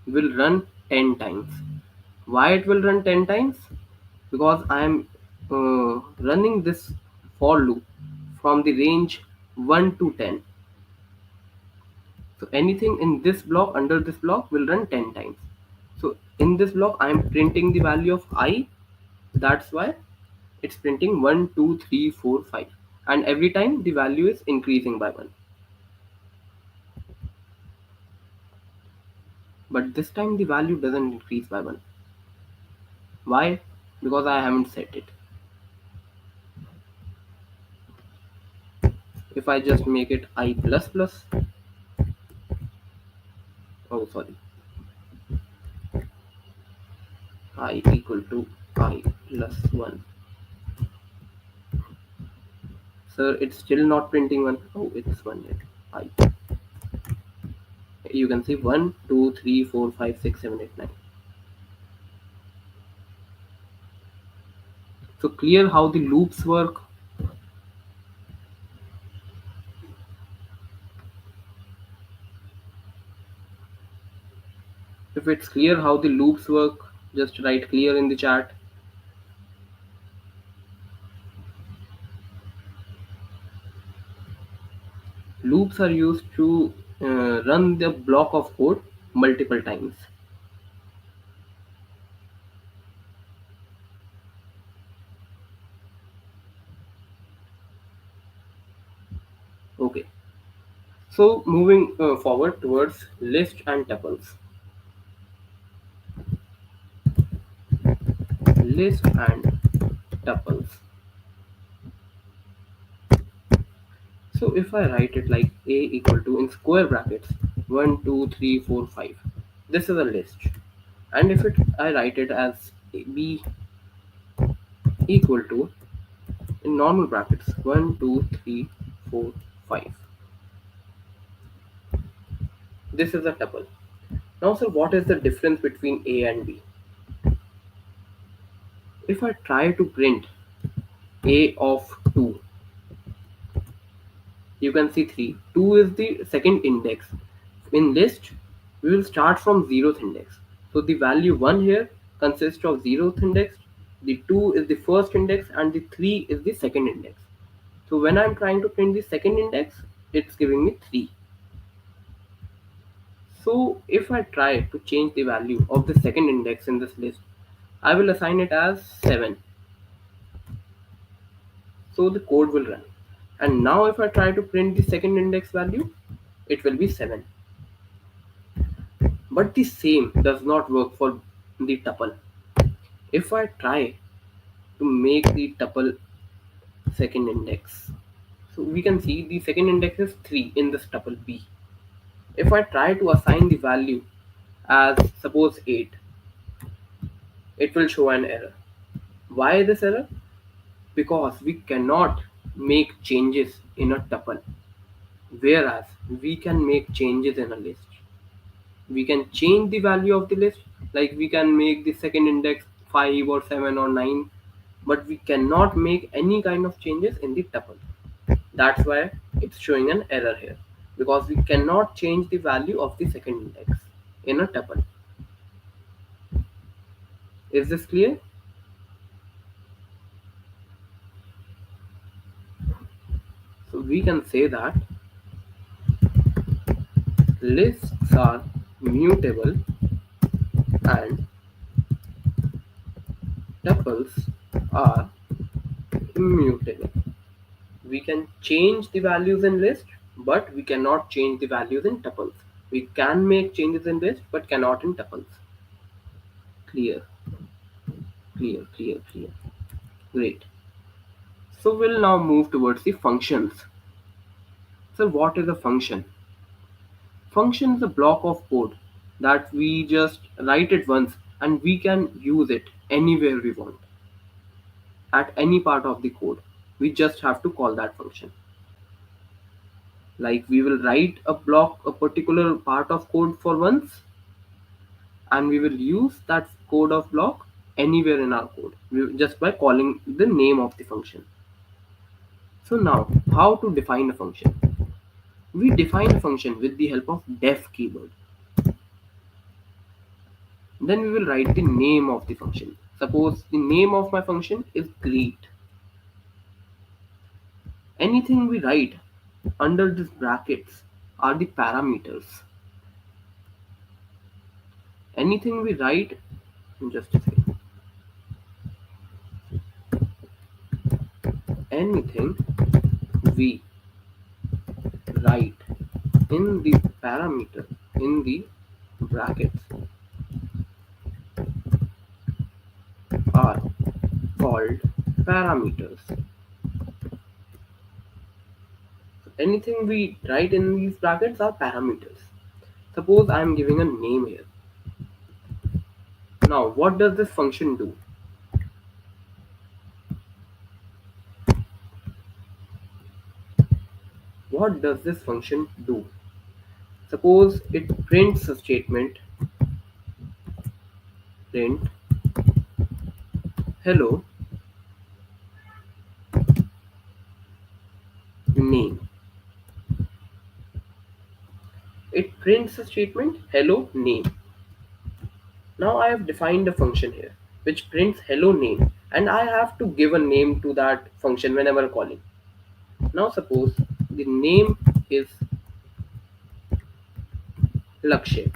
will run 10 times. Why it will run 10 times? Because I am running this for loop from the range 1 to 10. So anything in this block, under this block, will run 10 times. So in this block I am printing the value of I. That's why it's printing 1, 2, 3, 4, 5, and every time the value is increasing by 1. But this time the value doesn't increase by 1. Why? Because I haven't set it. If I just make it I plus plus, oh sorry, I equal to I plus 1. Sir, it's still not printing 1. Oh, it's 1 yet. I. You can see 1, 2, 3, 4, 5, 6, 7, 8, 9. So clear how the loops work. If it's clear how the loops work, just write clear in the chat. Loops are used to run the block of code multiple times. Okay. So moving forward towards list and tuples. List and tuples. So if I write it like A equal to, in square brackets, 1, 2, 3, 4, 5. This is a list. And if I write it as B equal to, in normal brackets, 1, 2, 3, 4, 5. This is a tuple. Now sir, what is the difference between A and B? If I try to print A of 2, you can see 3. 2 is the second index. In list, we will start from 0th index. So the value 1 here consists of 0th index, the 2 is the first index, and the 3 is the second index. So when I'm trying to print the second index, it's giving me 3. So if I try to change the value of the second index in this list, I will assign it as 7. So the code will run. And now if I try to print the second index value, it will be 7. But the same does not work for the tuple. If I try to make the tuple second index, so we can see the second index is 3 in this tuple B. If I try to assign the value as suppose 8, it will show an error. Why this error? Because we cannot make changes in a tuple, whereas we can make changes in a list. We can change the value of the list, like we can make the second index 5 or 7 or 9, but we cannot make any kind of changes in the tuple. That's why it's showing an error here, because we cannot change the value of the second index in a tuple. Is this clear? So we can say that lists are mutable and tuples are immutable. We can change the values in list, but we cannot change the values in tuples. We can make changes in list, but cannot in tuples. Clear, clear, clear, clear. Great. So we'll now move towards the functions. So what is a function? Function is a block of code that we just write it once and we can use it anywhere we want. At any part of the code, we just have to call that function. Like we will write a block, a particular part of code for once, and we will use that code of block anywhere in our code just by calling the name of the function. So now, how to define a function? We define a function with the help of def keyword. Then we will write the name of the function. Suppose the name of my function is greet. Anything we write under these brackets are the parameters. Anything we write, just a second. Anything we write in the parameter in the brackets are called parameters. So anything we write in these brackets are parameters. Suppose I am giving a name here. Now, what does this function do? What does this function do? Suppose it prints a statement, print hello name. It prints a statement hello name. Now I have defined a function here which prints hello name, and I have to give a name to that function whenever calling. Now suppose the name is Lakshay.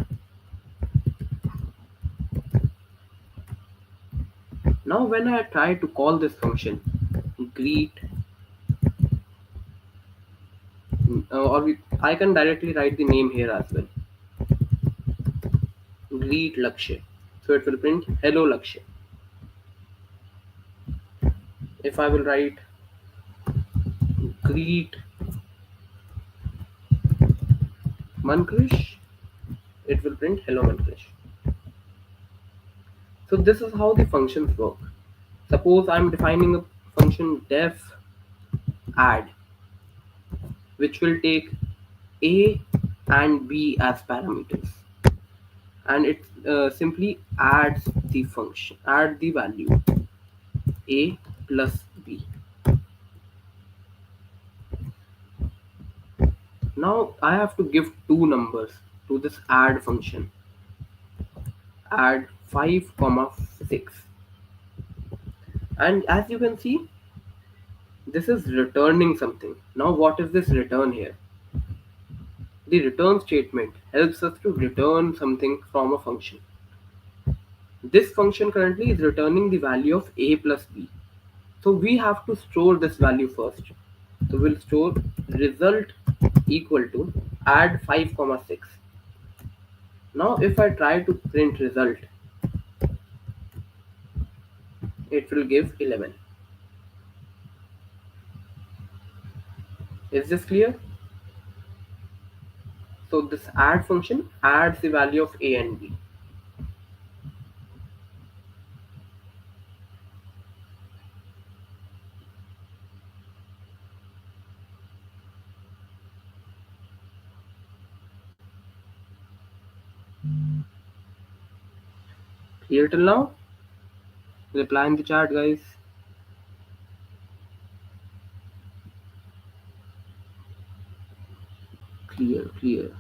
Now when I try to call this function greet, I can directly write the name here as well, greet Lakshay. So it will print hello Lakshay. If I will write greet Mankrish, it will print hello Mankrish. So this is how the functions work. Suppose I'm defining a function def add, which will take a and b as parameters, and it simply adds the function, add the value a plus b. Now I have to give two numbers to this add function, add 5 comma 6, and as you can see, this is returning something. Now what is this return here? The return statement helps us to return something from a function. This function currently is returning the value of a plus b. So we have to store this value first. So we'll store result equal to add 5 comma 6. Now if I try to print result, it will give 11. Is this clear? So this add function adds the value of a and b. Clear till now? Reply in the chat, guys. Clear, clear.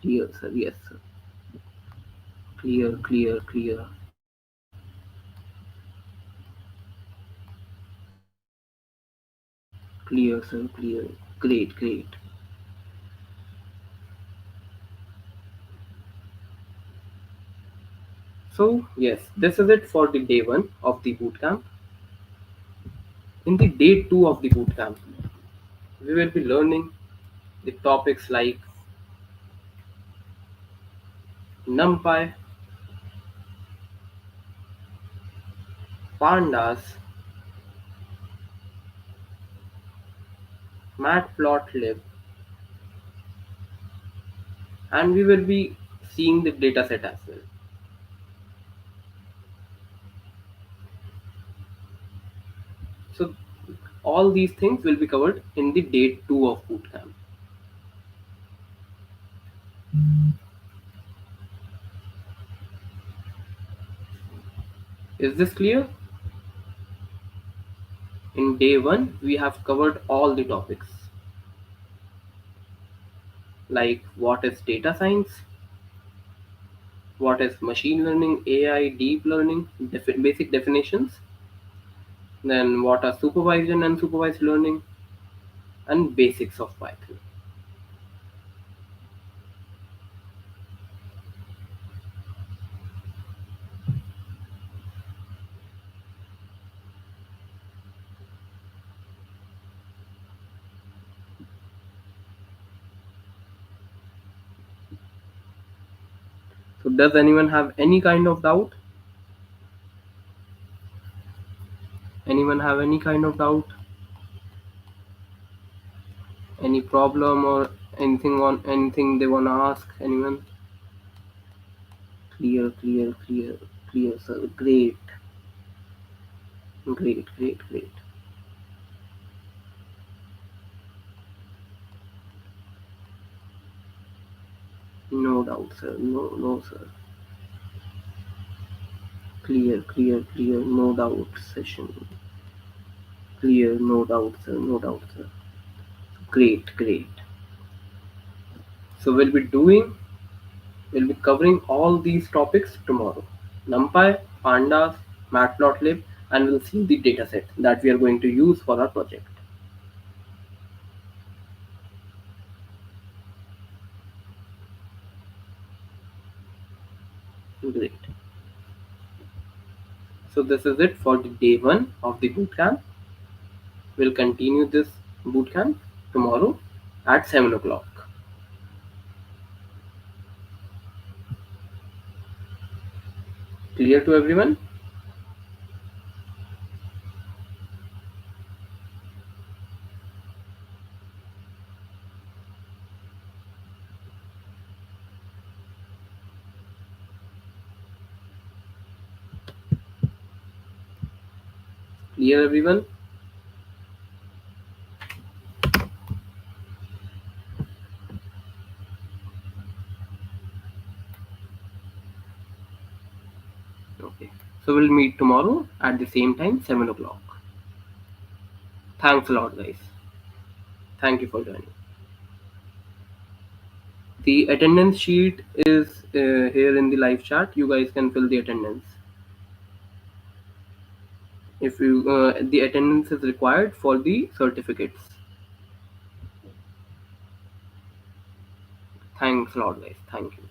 Clear, sir. Yes, sir. Clear, clear, clear. Clear, sir. Clear. Great, great. So, yes, this is it for the day 1 of the bootcamp. In the day 2 of the bootcamp, we will be learning the topics like NumPy, Pandas, Matplotlib, and we will be seeing the dataset as well. So, all these things will be covered in the day 2 of bootcamp. Is this clear? In day 1, we have covered all the topics like what is data science, what is machine learning, AI, deep learning, basic definitions, then what are supervised and unsupervised learning, and basics of Python. So does anyone have any kind of doubt? Anyone have any kind of doubt? Any problem or anything they wanna ask? Anyone? Clear, clear, clear, clear, sir. Great, great, great, great. No doubt, sir. No, no, sir. Clear, clear, clear. No doubt. Session. Clear. No doubt, sir. No doubt, sir. Great, great. So we'll be covering all these topics tomorrow. NumPy, pandas, matplotlib, and we'll see the dataset that we are going to use for our project. Great. So this is it for the day 1 of the bootcamp. We'll continue this bootcamp tomorrow at 7 o'clock. Clear to everyone? Clear everyone? Okay. So we'll meet tomorrow at the same time, 7 o'clock. Thanks a lot, guys. Thank you for joining. The attendance sheet is here in the live chat. You guys can fill the attendance. If you the attendance is required for the certificates. Thanks a lot, guys. Thank you.